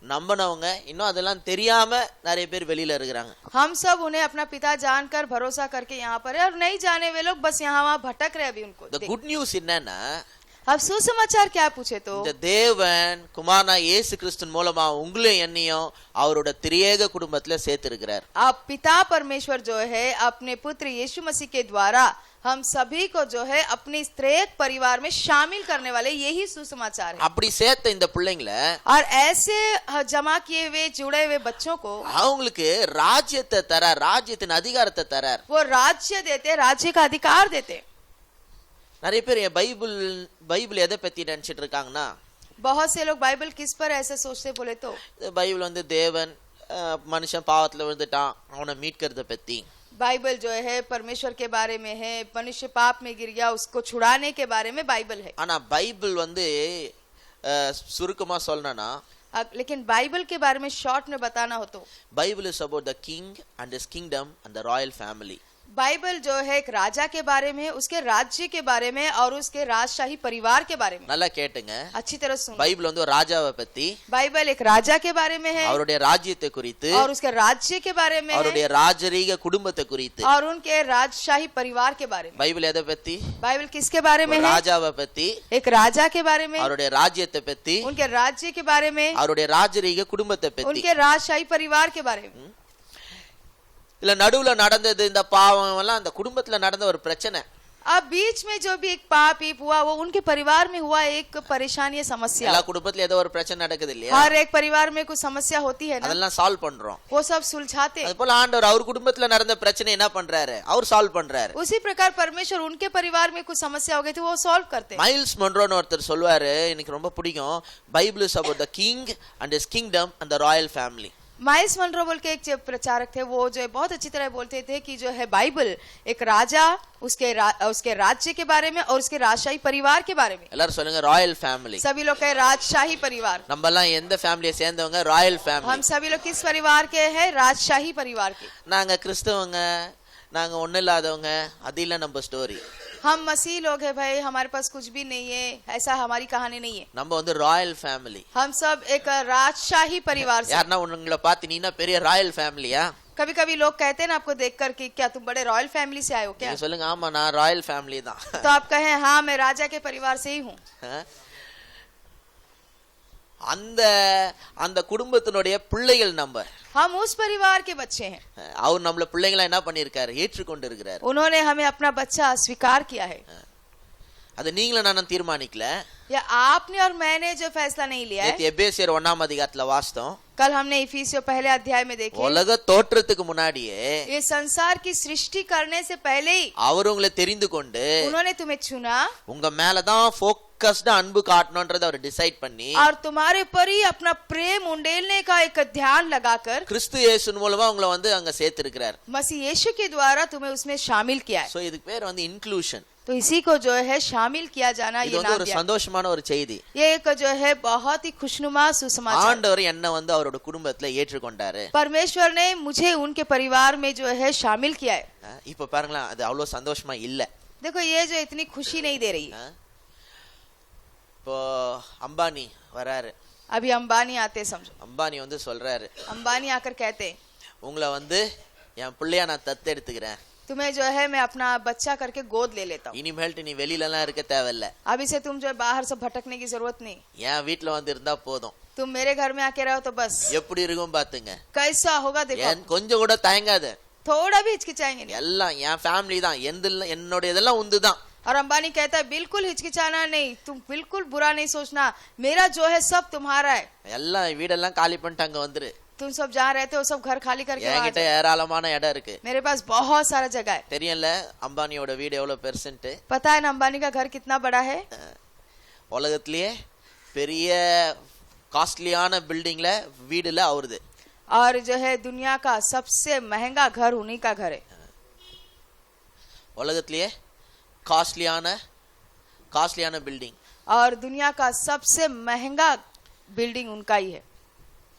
நம்பினவங்க இன்னும் அதெல்லாம் தெரியாம நிறைய பேர் வெளியில இருக்கிறாங்க. हम सब उन्हें अपना पिता जानकर भरोसा करके यहाँ पर है और नहीं जाने वे लोग बस यहाँ वहाँ भटक रहे अभी उनको. The good news என்னன்னா अब सुसमाचार क्या पूछे तो இந்த தேவன் குமாரனா இயேசு கிறிஸ்துவின் மூலமா உங்களையும் என்னையும் அவரோட திரியேக குடும்பத்துல சேர்த்திருக்கிறார். अब पिता परमेश्वर जो है अपने पुत्र यीशु मसीह के द्वारा हम सभी को जो है अपने त्रैक परिवार में शामिल करने वाले यही सुसमाचार है. அப்படி சேர்த்த இந்த பிள்ளைங்களை और ऐसे जमा किए हुए जुड़े हुए बच्चों को அவங்களுக்கு ராஜ்யத்தை தரார், ராஜ்யத்தின் அதிகாரத்தை தரார். वो राज्य देते, राज्य का अधिकार देते. நிறைய பேர் பைபிள் எதை பத்தி நினைச்சிட்டு இருக்காங்கன்னா बहुत से लोग बाइबल किस पर ऐसे सोचते बोले तो பைபிள் வந்து தேவன் மனுஷன் பாவத்துல விழுந்துட்டான் அவனை மீட்கிறத பத்தி. बाइबल जो है परमेश्वर के बारे में है, मनुष्य पाप में गिर गया उसको छुड़ाने के बारे में बाइबल है. ஆனா பைபிள் வந்து சுருக்கமா சொல்லணும்னா लेकिन बाइबल के बारे में शॉर्ट में बताना हो तो Bible is about the king and his kingdom and the royal family. Bible जो है एक राजा के बारे में, उसके राज्य के बारे में और उसके राजशाही परिवार के बारे में. நல்லா கேட்டுங்க. अच्छी तरह सुनो. பைபிள் வந்து ஒரு ராஜாவை பத்தி, बाइबल एक राजा के बारे में है அவருடைய ராஜ்யத்தை குறித்து, और उसके राज्य के बारे में அவருடைய ராஜரீக குடும்பத்தை குறித்து, और उनके राजशाही परिवार के बारे में. பைபிள் எதை பத்தி? बाइबल किसके बारे में है? ராஜாவை பத்தி, एक राजा के बारे में, அவருடைய ராஜ்யத்தை பத்தி, उनके राज्य के बारे में, அவருடைய ராஜரீக குடும்பத்தை பத்தி, उनके राजशाही परिवार के बारे में. இல்ல நடுவுல நடந்தது இந்த பாவம் எல்லாம் அந்த குடும்பத்துல நடந்த ஒரு பிரச்சனை. अब बीच में जो भी एक पाप हुआ वो उनके परिवार में हुआ एक परेशानी समस्या எல்லா குடும்பத்துல ஏதோ ஒரு பிரச்சனை நடக்குது இல்லையா हर एक परिवार में कुछ समस्या होती है ना அதெல்லாம் சால்வ் பண்றோம் वो सब सुलझाते அது போல ஆண்டவர் அவர் குடும்பத்துல நடந்த பிரச்சனை என்ன பண்றாரு அவர் சால்வ் பண்றாரு उसी प्रकार परमेश्वर उनके परिवार में कुछ समस्या हो गई थी वो सॉल्व करते हैं மைல்ஸ் மன்ரோன்னு ஒருத்தர் சொல்வாரு எனக்கு ரொம்ப பிடிக்கும் Bible is about the king and his kingdom and the royal family Myles Munroe बोल के एक प्रचारक थे वो जो है बहुत अच्छी तरह बोलते थे कि जो है बाइबल एक राजा उसके राज्य के बारे में और उसके राजशाही परिवार के बारे में எல்லாரும் சொல்லுங்க ராயல் ஃபேமிலி सभी लोग कहे राजशाही परिवार நம்ம எல்லாம் எந்த ஃபேமிலியை சேர்ந்தவங்க ராயல் ஃபேமிலி हम सभी लोग किस परिवार के हैं राजशाही परिवार के நாங்க கிறிஸ்தவங்க நாங்க ஒண்ணு இல்லாதவங்க அது இல்ல நம்ம ஸ்டோரி हम मसीह लोग हैं भाई हमारे पास कुछ भी नहीं है ऐसा हमारी कहानी नहीं है நம்ம வந்து ராயல் ஃபேமிலி हम सब एक राजशाही परिवार से யாரனா உங்களை பார்த்து நீனா பெரிய ராயல் ஃபேமிலியா कभी कभी लोग कहते हैं ना आपको देखकर कि क्या तुम बड़े रॉयल फैमिली से आए हो क्या நீங்க சொல்லுங்க ஆமா நான் ராயல் ஃபேமிலி தான் तो आप कहें हाँ मैं राजा के परिवार से ही हूँ அந்த அந்த குடும்பத்தினுடைய பிள்ளைகள் நம்ம हम उस परिवार के बच्चे हैं அவர் நம்மள பிள்ளைங்களா என்ன பண்ணிருக்காரு ஏற்றுக்கொண்டு இருக்கிறார் उन्होंने हमें अपना बच्चा स्वीकार किया है அது நீங்களும் நானும் தீர்மானிக்கல या आपने और मैंने जो फैसला नहीं लिया है நேத்து எபேசியர் 1ஆம் அதிகாரத்துல வாசித்தோம் कल हमने इफिसियों पहले अध्याय में देखे உலக தோற்றத்துக்கு முன்னாடியே ये संसार की सृष्टि करने से पहले ही அவர் உங்களை தெரிந்து கொண்டு उन्होंने तुम्हें चुना உங்க மேலதான் फोकस्ड அன்பு காட்டணும்ன்றத அவர் டிசைட் பண்ணி और तुम्हारे पर ही अपना प्रेम उंडेलने का एक ध्यान लगाकर கிறிஸ்து இயேசுவின் மூலமா உங்களை வந்து அங்க சேர்த்திருக்கிறார் मसीह यीशु के द्वारा तुम्हें उसमें शामिल किया है சோ இதுக்கு பேர் வந்து இன்க்ளூஷன் तो इसी को जो है शामिल किया जाना இது ये வந்து नाम ஒரு दिया சந்தோஷமான ஒரு செய்தி ये एक जो है बहुत ही खुशनुमा सुसमाचार ஆண்டவர் என்ன வந்து அவரோட குடும்பத்துல ஏற்றுக்கொண்டாரு परमेश्वर ने मुझे उनके परिवार में जो है शामिल किया है இப்ப பாருங்களேன் அது அவ்வளவு சந்தோஷமா இல்ல देखो ये जो इतनी खुशी नहीं दे रही है இப்போ அம்பானி வராரு अभी अंबानी आते समझो அம்பானி வந்து சொல்றாரு अंबानी आकर कहते हैं உங்களை வந்து என் பிள்ளையா நான் தத்து எடுத்துக்கிறேன் तुम्हें जो है मैं अपना बच्चा करके गोद ले लेता हूँ இனிமேல்ட்டு நீ வெளியில எல்லாம் இருக்க தேவையில்ல अभी से तुम जो है बाहर से भटकने की जरूरत नहीं என் வீட்டுல வந்து இருந்தா போதும் तुम मेरे घर में आके रहो तो बस எப்படி இருக்கும் பாத்துங்க कैसा होगा देखो கொஞ்சம் கூட தயங்காத थोड़ा भी हिचकिचाएंगे नहीं எல்லாம் என் ஃபேமிலி தான் என்னோட இதெல்லாம் உந்து தான் और अंबानी कहता है बिल्कुल हिचकिचाना नहीं तुम बिल्कुल बुरा नहीं सोचना मेरा जो है सब तुम्हारा है எல்லாம் வீடெல்லாம் காலி பண்ணிட்டு அங்க வந்துரு तुम सब जहाँ रहते हो सब घर खाली करके वहाँ என்கிட்ட जाओ। ஏராளமான இடம் இருக்கு मेरे पास बहुत सारा जगह है தெரியல அம்பானியோட வீடு எவ்வளவு பெருசுன்ட்டு पता है ना अंबानी का घर कितना बड़ा है உலகத்திலேயே பெரிய காஸ்ட்லியான பில்டிங்ல வீடுல அவருது और जो है दुनिया का सबसे महंगा घर उन्हीं का घर है உலகத்திலேயே காஸ்ட்லியான பில்டிங் और दुनिया का सबसे महंगा बिल्डिंग उनका ही है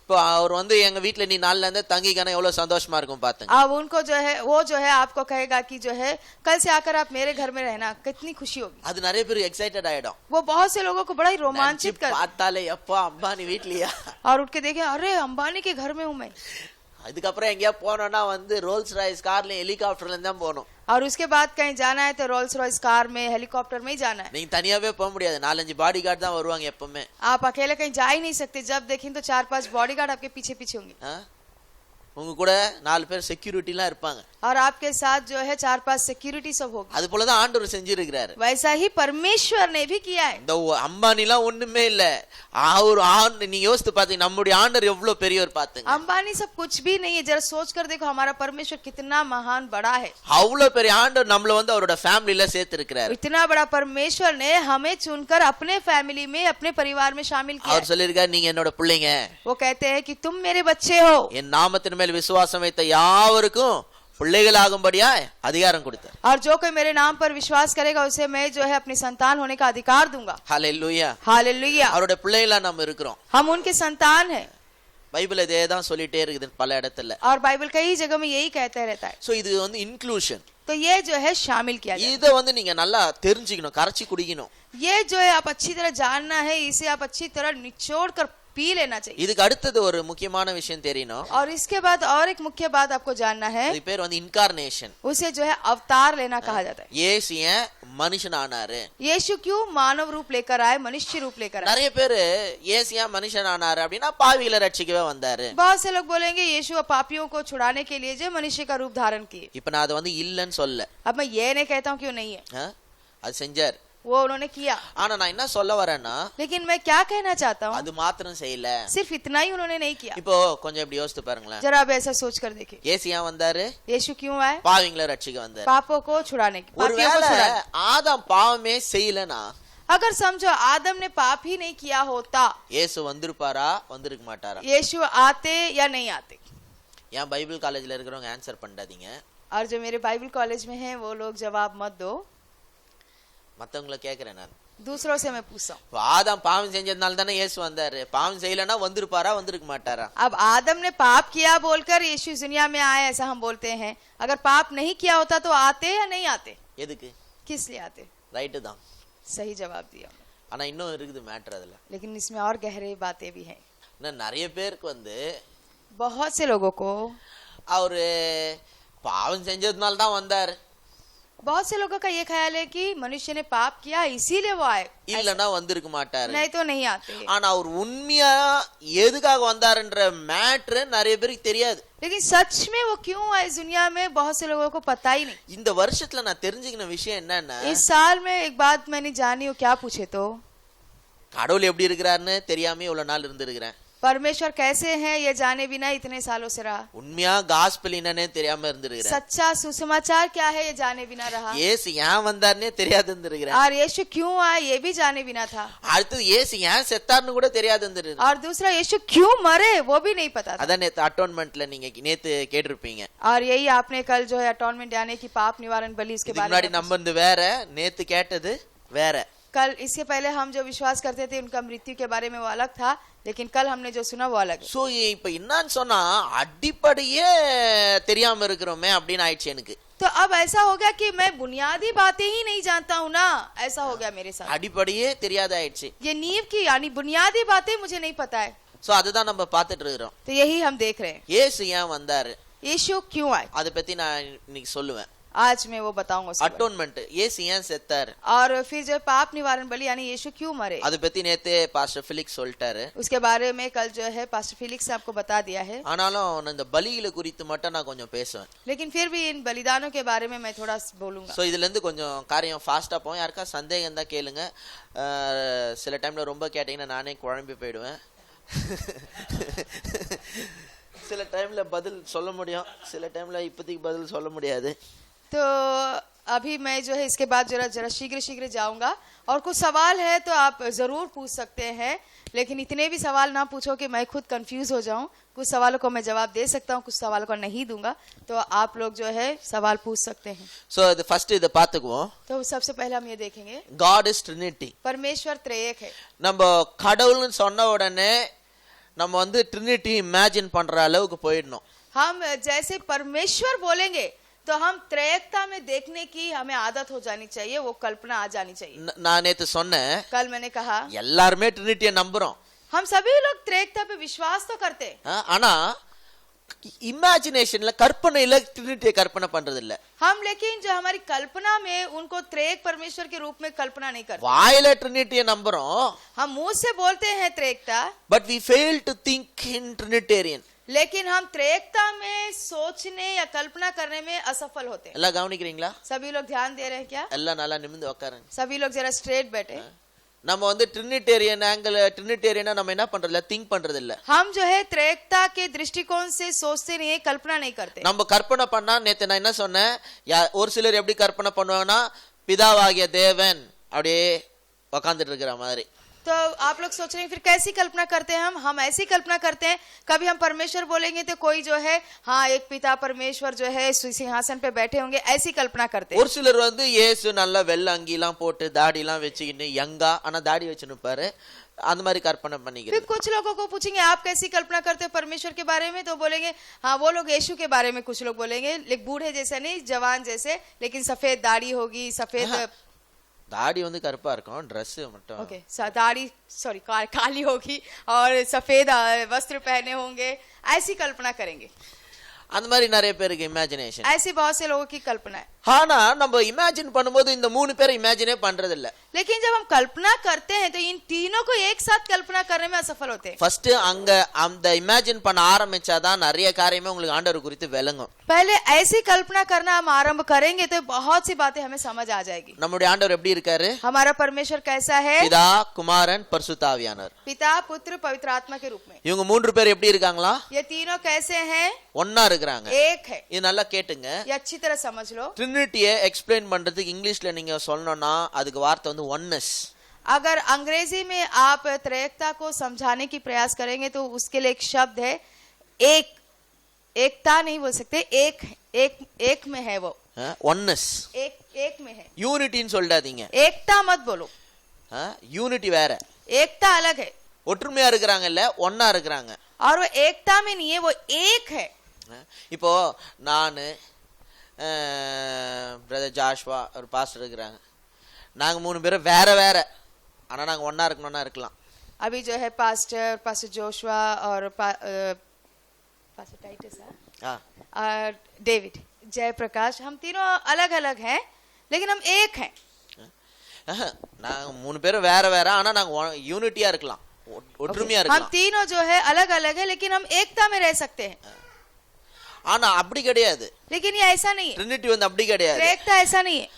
இப்போ அவர் வந்து எங்க வீட்டுல நீ நாள்ல இருந்து தங்கிக்கான எவ்வளவு சந்தோஷமா இருக்கும் பாத்துங்க अब उनको जो है वो जो है आपको कहेगा कि जो है कल से आकर आप मेरे घर में रहना कितनी खुशी होगी அது நிறைய பேர் எக்ஸைட்டட் ஆயிடும் वो बहुत से लोगों को बड़ा ही रोमांचित कर பார்த்தாலே எப்பா அம்பானி வீட்லயா और उठ के देखे अरे अंबानी के घर में हूँ मैं அதுக்கப்புறம் எங்கேயா போனோம்னா வந்து ரோல்ஸ் ராய்ஸ் கார்ல ஹெலிகாப்டர்ல தான் போகணும் और उसके बाद कहीं जाना है तो रोल्स रॉयस कार में हेलीकॉप्टर में ही जाना है நீங்க தனியாவே போக முடியாது 4-5 பாடி गार्ड தான் வருவாங்க எப்பவுமே आप अकेले कहीं जा ही नहीं सकते जब देखें तो 4-5 बॉडीगार्ड आपके पीछे पीछे होंगे உங்க கூட 4 பேர் செக்யூரிட்டி எல்லாம் இருப்பாங்க और आपके साथ जो है 4-5 सिक्योरिटी सब होगी அது போல தான் ஆண்டவர் செஞ்சிருக்கிறாரு वैसा ही परमेश्वर ने भी किया है இந்த அம்பானி எல்லாம் ஒண்ணுமே இல்ல அவர் நீங்க யோசித்து பாத்தீங்க நம்முடைய ஆண்டவர் எவ்வளவு பெரியவர் பாத்துங்க अंबानी सब कुछ भी नहीं है जरा सोच कर देखो हमारा परमेश्वर कितना महान बड़ा है அவ்வளவு பெரிய ஆண்டவர் நம்மள வந்து அவரோட ஃபேமிலில சேர்த்திருக்கிறாரு इतना बड़ा परमेश्वर ने हमें चुनकर अपने फैमिली में अपने परिवार में शामिल किया அவர் சொல்லிருக்காரு நீங்க என்னோட பிள்ளைங்க वो कहते हैं कि तुम मेरे बच्चे हो என் நாமத்தின் மேல் விசுவாசம் வைத்த யாவருக்கும் பிள்ளைகளாகும்படியா அதிகாரம் கொடுத்தார் और जो कोई मेरे नाम पर विश्वास करेगा उसे मैं जो है अपनी संतान होने का अधिकार दूंगा ஹல்லேலூயா हालेलुया அவரோட பிள்ளைகளா நம்ம இருக்கிறோம் हम उनके संतान हैं பைபிள் இதே தான் சொல்லிட்டே இருக்குது பல இடத்துல और बाइबल कई जगह में यही कहते रहता है சோ இது வந்து இன்க்ளூஷன் तो ये जो है शामिल किया जाए இத வந்து நீங்க நல்லா தெரிஞ்சுக்கணும் கரைச்சி குடிக்கணும் ये जो है आप अच्छी तरह जानना है इसे आप अच्छी तरह निचोड़ कर पी लेना चाहिए இதுக்கு அடுத்தது ஒரு முக்கியமான விஷயம் தெரியணும் और इसके बाद और एक मुख्य बात आपको जानना है இது பேர் வந்து இன்கார்னேஷன் उसे जो है अवतार लेना कहा जाता है இயேசு ஏன் மனுஷன் ஆனாரு? यीशु क्यों मानव रूप लेकर आए, मनुष्य रूप लेकर आए? நிறைய பேரு இயேசு ஏன் மனுஷன் ஆனாரு அப்படின்னா பாவிகளை ரட்சிக்கவே வந்தாரு. बहुत से लोग बोलेंगे यीशु पापियों को छुड़ाने के लिए जो मनुष्य का रूप धारण किए. இப்ப நான் அது இல்லன்னு சொல்ல, अब मैं ये नहीं कहता हूँ क्यों नहीं है, அது செஞ்சார். वो उन्होंने किया. ஆனா நான் என்ன சொல்ல வரேன்னா, लेकिन मैं क्या कहना चाहता हूँ, அது மாத்திரம் செய்யல, सिर्फ इतना ही उन्होंने नहीं किया. இப்போ கொஞ்சம் இப்படி யோசித்து பாருங்களேன். जरा अब ऐसा सोच कर देखिए, இயேசு ஏன் வந்தாரு? यीशु क्यों आए? பாவிங்களை ரட்சிக்க வந்தாரு. पापों को छुड़ाने, पापियों को ஒருவேளை छुड़ाने. ஆதாம் பாவமே செய்யலனா, अगर समझो आदम ने पाप ही नहीं किया होता, இயேசு வந்திருப்பாரா வந்திருக்க மாட்டாரா? यीशु आते या नहीं आते? ஏன் பைபிள் காலேஜ்ல இருக்கிறவங்க ஆன்சர் பண்ணாதீங்க. और जो मेरे बाइबल कॉलेज में हैं वो लोग जवाब मत दो, மத்தவங்கள கேக்குறேன் நான். दूसरों से मैं पूछता हूँ. ஆதாம் பாவம் செஞ்சதுனால தானே இயேசு வந்தாரு. பாவம் செய்யலனா வந்திருப்பாரா வந்திருக்க மாட்டாரா? अब आदम ने पाप किया बोलकर यीशु इस दुनिया में आए ऐसा हम बोलते हैं. अगर पाप नहीं किया होता तो आते या नहीं आते? எதுக்கு? किस लिए आते? ரைட்டு தான். सही जवाब दिया. ஆனா இன்னும் இருக்குது மேட்டர் அதுல. लेकिन इसमें और गहरे बातें भी हैं. நிறைய பேருக்கு வந்து बहुत से लोगों को அவரு பாவம் செஞ்சதுனால தான் வந்தாரு, बहुत से लोगों का ये ख्याल है कि मनुष्य ने पाप किया इसीलिए वो आए, இல்லனா வந்திருக்க மாட்டாரு. नहीं तो नहीं आते. ஆனா அவர் உண்மையா எதுக்காக வந்தாருன்ற மேட்டர் நிறைய பேருக்கு தெரியாது. लेकिन सच में वो क्यों आए इस दुनिया में बहुत से लोगों को पता ही नहीं. இந்த வருஷத்துல நான் தெரிஞ்சுக்கின விஷயம் என்னன்னா, इस साल में एक बात मैंने जानी, हो क्या पूछे तो, கடவுள் எப்படி இருக்கிறாருன்னு தெரியாம இவ்வளவு நாள் இருந்திருக்கிறேன். परमेश्वर कैसे हैं ये जाने बिना इतने सालों से रहा. உண்மையா காஸ்பல் என்னன்னே தெரியாம இருந்திருக்கிறேன். सच्चा सुसमाचार क्या है ये जाने बिना रहा. இயேசு ஏன் வந்தாருன்னே தெரியாது இருந்திருக்கிறேன். और यीशु क्यों आए ये भी जाने बिना था. அடுத்து இயேசு ஏன் செத்தார்னு கூட தெரியாது இருந்திருக்கு. और दूसरा यीशु क्यों मरे वो भी नहीं पता था. அதான் நேத்து அட்டோன்மென்ட்ல நீங்க நேத்து கேட்டிருப்பீங்க. और यही आपने कल जो है अटॉनमेंट यानी कि पाप निवारण बलि इसके बारे முன்னாடி में நம்பந்து வேற, நேத்து கேட்டது வேற. कल इससे पहले हम जो विश्वास करते थे उनका मृत्यु के बारे में वो अलग था, लेकिन कल हमने जो सुना वो अलग है. சோ இப்ப என்னன்னு சொன்னா அடிப்படையே தெரியாம இருக்கிறோமே அப்படின்னு ஆயிடுச்சு எனக்கு. तो अब ऐसा हो गया कि मैं बुनियादी बातें ही नहीं जानता हूँ ना, ऐसा हो गया मेरे साथ. அடிப்படையே தெரியாத ஆயிடுச்சு. ये नींव की यानी बुनियादी बातें मुझे नहीं पता है. சோ அதுதான் நம்ம பாத்துட்டு இருக்கிறோம். तो यही हम देख रहे हैं. இயேசு ஏன் வந்தாரு, यीशु क्यों आए, அத பத்தி நான் இன்னைக்கு சொல்லுவேன். आज मैं वो बताऊंगा उसके बारे அட்டோன்மென்ட் இயேசு ஏன் செத்தாரு, में. और फिर जो पाप निवारण बलि यानी यीशु क्यों मरे, அத பத்தி நேத்து பாஸ்டர் ஃபிலிக்ஸ் சொல்லிட்டாரு. उसके बारे में कल जो है पास्टर फिलिक्स ने आपको बता दिया है. ஆனாலும் நான் இந்த பலியில குறித்து மட்டும் நான் கொஞ்சம் பேசுவேன். लेकिन फिर भी इन बलिदानों के बारे में मैं थोड़ा बोलूंगा. சோ இதுல இருந்து கொஞ்சம் காரியம் ஃபாஸ்டா போவோம். யாருக்கா சந்தேகம் தான் கேளுங்க. சில டைம்ல ரொம்ப கேட்டீங்கன்னா நானே குழம்பி போயிடுவேன். சில டைம்ல பதில் சொல்ல முடியும், சில டைம்ல இப்போதைக்கு பதில் சொல்ல முடியாது. तो अभी मैं जो है इसके बाद जरा शीघ्र जाऊंगा, और कुछ सवाल है तो आप जरूर पूछ सकते हैं, लेकिन इतने भी सवाल ना पूछो कि मैं खुद कंफ्यूज हो जाऊं. कुछ सवालों को मैं जवाब दे सकता हूं, कुछ सवालों को नहीं दूंगा, तो आप लोग जो है सवाल पूछ सकते हैं. சோ இது ஃபர்ஸ்ட் இத பாத்துக்குவோம். तो सबसे पहले हम ये देखेंगे God is Trinity. परमेश्वर त्रिएक है. நம்ம கடவுள்னு சொன்ன உடனே நம்ம வந்து ட்ரினிட்டி இமேஜின் பண்ற அளவுக்கு போயிடணும். हम जैसे परमेश्वर बोलेंगे तो हम त्रैकता में देखने की हमें आदत हो जानी चाहिए, वो कल्पना आ जानी चाहिए. நான் நேத்து சொன்னேன், कल मैंने कहा எல்லாருமே ட்ரினிட்டியை நம்புறோம். हम सभी लोग त्रैकता पे विश्वास तो करते हैं, ஆனா இமேஜினேஷன்ல கற்பனையில ட்ரினிட்டியை கற்பனை பண்றது இல்ல. हम लेकिन जो हमारी कल्पना में उनको त्रेक परमेश्वर के रूप में कल्पना नहीं करते. வாயில ட்ரினிட்டியை நம்புறோம், हम मुंह से बोलते हैं त्रेकता, but we fail to think in Trinitarian. लेकिन हम त्रेकता में सोचने या कल्पना करने में असफल होते हैं. எல்லாம் கவனிக்கிறீங்களா? सभी लोग ध्यान दे रहे हैं क्या? எல்லாம் நல்லா நிமிர்ந்து உட்காருங்க. सभी लोग जरा स्ट्रेट बैठे. நம்ம வந்து ட்ரினிட்டேரியன் ஆங்கிள், ட்ரினிட்டேரியனா நம்ம என்ன பண்றது இல்ல, திங்க் பண்றது இல்ல. हम जो है त्रेकता के दृष्टिकोण से सोचते नहीं है, कल्पना नहीं करते. நம்ம கற்பனை பண்ணா, நேத்து நான் என்ன சொன்னேன், ஒரு சிலர் எப்படி கற்பனை பண்ணுவாங்கன்னா பிதாவாகிய தேவன் அப்படியே உக்காந்துட்டு இருக்கிற மாதிரி. तो आप लोग सोच रहे हैं फिर कैसी कल्पना करते हैं हम ऐसी कल्पना करते हैं, कभी हम परमेश्वर बोलेंगे तो कोई जो है हाँ एक पिता परमेश्वर जो है सिंहासन पे बैठे होंगे, ऐसी कल्पना करते हैं. ஒரு சிலர் வந்து இயேசு நல்லா வெள்ளை அங்கிலாம் போட்டு தாடி எல்லாம் வச்சுக்கிட்டு யங்கா, ஆனா தாடி வச்சுன்னு பாரு, அந்த மாதிரி கற்பனை फिर பண்ணிக்கிறது. कुछ लोगों को पूछेंगे आप कैसी कल्पना करते हो परमेश्वर के बारे में, तो बोलेंगे हाँ वो लोग यीशु के बारे में कुछ लोग बोलेंगे, लेकिन बूढ़े जैसे नहीं, जवान जैसे, लेकिन सफेद दाढ़ी होगी, सफेद தாடி வந்து கருப்பா இருக்கும், ட்ரெஸ் மட்டும் ओके दाढ़ी सॉरी काली होगी और सफेद वस्त्र पहने होंगे, ऐसी कल्पना करेंगे. அந்த மாதிரி நிறைய பேருக்கு இமேஜினேஷன். ऐसी बहुत से लोगों की कल्पना है. ஆனா நம்ம இமேஜின் பண்ணும்போது இந்த மூணு பேரை இமேஜினே பண்றது இல்ல. लेकिन जब हम कल्पना करते हैं तो इन तीनों को एक साथ कल्पना करने में असफल होते हैं. ஃபர்ஸ்ட் அங்க அந்த இமேஜின் பண்ண ஆரம்பிச்சாதான் நிறைய காரியமே உங்களுக்கு ஆண்டவர் குறித்து விளங்கும். पहले ऐसी कल्पना करना हम आरंभ करेंगे तो बहुत सी बातें हमें समझ आ जाएगी. நம்முடைய ஆண்டவர் எப்படி இருக்காரு? हमारा परमेश्वर कैसा है? பிதா, குமாரன், பரிசுத்த ஆவியானவர். पिता, पुत्र, पवित्र आत्मा के रूप में. இவங்க மூன்று பேர் எப்படி இருக்காங்களா? ये तीनों कैसे हैं? ஒன்னா இருக்கிறாங்க. एक है. இது நல்லா கேட்டுங்க. ये अच्छी तरह समझ लो. ட்ரினிட்டியை எக்ஸ்பிளைன் பண்றதுக்கு இங்கிலீஷ்ல நீங்க சொல்லணும்னா அதுக்கு வார்த்தை வந்து ஒன்னஸ். अगर अंग्रेजी में आप त्रैकता को समझाने की प्रयास करेंगे तो उसके लिए एक शब्द है एक. एकता नहीं बोल सकते, एक में है वो. ஒன்னஸ். एक में है. யூனிட்டின்னு சொல்லாதீங்க. एकता मत बोलो. யூனிட்டி வேற. एकता अलग है. ஒற்றுமையா இருக்கிறாங்க இல்ல, ஒன்னா இருக்கிறாங்க. और वो एकता में नहीं है, वो एक है. இப்போ நானு பிரதர் ஜாஷ்வா ஒரு பாஸ்டர் இருக்கிறாங்க. நாங்க மூணு பேரும் வேற வேற, ஆனா நாங்க ஒன்னா இருக்கணும்னா இருக்கலாம். अभी जो है पास्टर जोशुआ और पास्टर टाइटस और डेविड जयप्रकाश, हम तीनों अलग अलग हैं लेकिन हम एक हैं. நாங்க மூணு பேரும் வேற வேற, ஆனா நாங்க யூனிட்டியா இருக்கலாம், ஒற்றுமையா हम இருக்கலாம். तीनों जो है अलग अलग है लेकिन हम एकता में रह सकते हैं. ஆனா அப்படி கிடையாது. लेकिन ये ऐसा नहीं है. ட்ரினிட்டி வந்து அப்படி கிடையாது. एकता ऐसा नहीं है.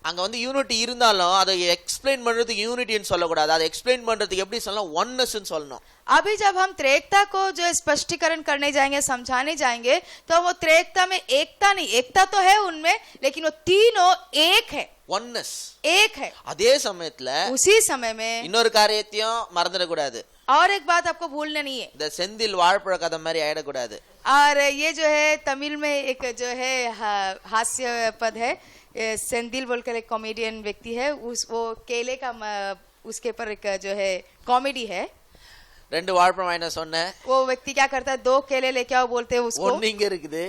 அங்க வந்து யூனிட்டி இருந்தாலும் அதை எக்ஸ்பிளைன் பண்றதுக்கு யூனிட்டின்னு சொல்லக்கூடாது. அதை எக்ஸ்பிளைன் பண்றதுக்கு எப்படி சொல்லலாம்? ஒன்னஸ்ன்னு சொல்லணும். अभी जब हम त्रेकता को जो स्पष्टीकरण करने जाएंगे, समझाने जाएंगे, तो वो त्रेकता में एकता नहीं, एकता तो है उनमें लेकिन वो तीनों एक है. ஒன்னஸ் एक है. அதே சமயத்துல उसी समय में இன்னொரு காரியத்தையும் மறந்துடக்கூடாது. और एक बात आपको भूलना नहीं है. இந்த செந்தில் வாழைப்பழ கதை மாதிரி ஆயிடக்கூடாது. और ये जो है तमिल में एक जो है हास्य पद है, सेंदिल बोलकर एक कॉमेडियन व्यक्ति है, वो केले का उसके ऊपर एक जो है कॉमेडी है. ரெண்டு வாழைப்பழம் வாங்கின சொன்னேன். वो व्यक्ति क्या करता है, 2 केले लेके आओ बोलते हैं उसको. ஒன்னு இங்க இருக்குது.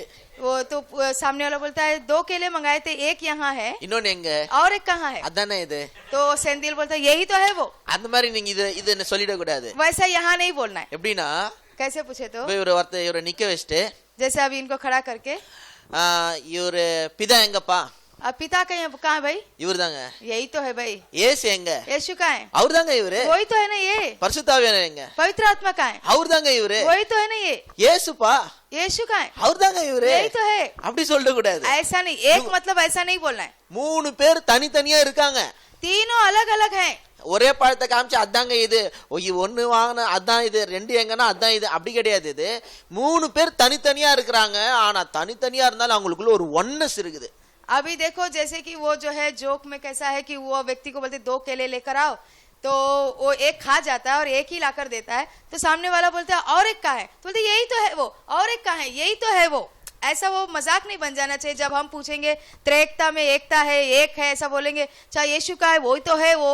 वो तो सामने वाला बोलता है 2 केले मंगाए थे, एक यहाँ है, இன்னொன்னு எங்க, और एक कहाँ है. அதானே இது. तो सेंदिल बोलता है यही तो है वो. அந்த மாதிரி நீங்க இது என்ன சொல்லிட கூடாது. वैसा यहाँ नहीं बोलना है. எப்படின்னா कैसे पूछे तो இவரை நிக்க வச்சுட்டு, जैसे अभी इनको खड़ा करके, இவரு பிதா எங்கப்பா? अब पिता कहाँ है भाई? இவர் தாங்க. यही तो है भाई. ஏசு எங்க? यीशु कहाँ है? அவர் தாங்க இவரு. वही तो है ना ये. பரிசுத்த ஆவியானவர் எங்க? पवित्र आत्मा कहाँ है? அவர் தாங்க இவரு. वही तो है ना ये. ஏசுப்பா. यीशु कहाँ है? அவர் தாங்க இவரு. यही तो है. அப்படி சொல்ல கூடாது. ऐसा नहीं, एक मतलब ऐसा नहीं बोलना है. மூணு பேர் தனித்தனியா இருக்காங்க. तीनों अलग अलग हैं. ஒரே பழத்தை காமிச்சு அதாங்க இது, ஒன்னு வாங்கின அதான் இது, ரெண்டு எங்கன்னா அதான் இது, அப்படி கிடையாது. இது மூணு பேர் தனித்தனியா இருக்கிறாங்க, ஆனா தனித்தனியா இருந்தாலும் அவங்களுக்குள்ள ஒரு ஒன்னஸ் இருக்குது. अभी देखो जैसे कि वो जो है जोक में कैसा है कि वो व्यक्ति को बोलते 2 केले लेकर आओ, तो वो एक खा जाता है और एक ही लाकर देता है, तो सामने वाला बोलता है और एक कहाँ है, तो बोलते यही तो है वो, और एक कहाँ है, यही तो है वो. ऐसा वो मजाक नहीं बन जाना चाहिए. जब हम पूछेंगे त्रेकता में एकता है, एक है, ऐसा बोलेंगे, चाहे यीशु का है वही तो है वो,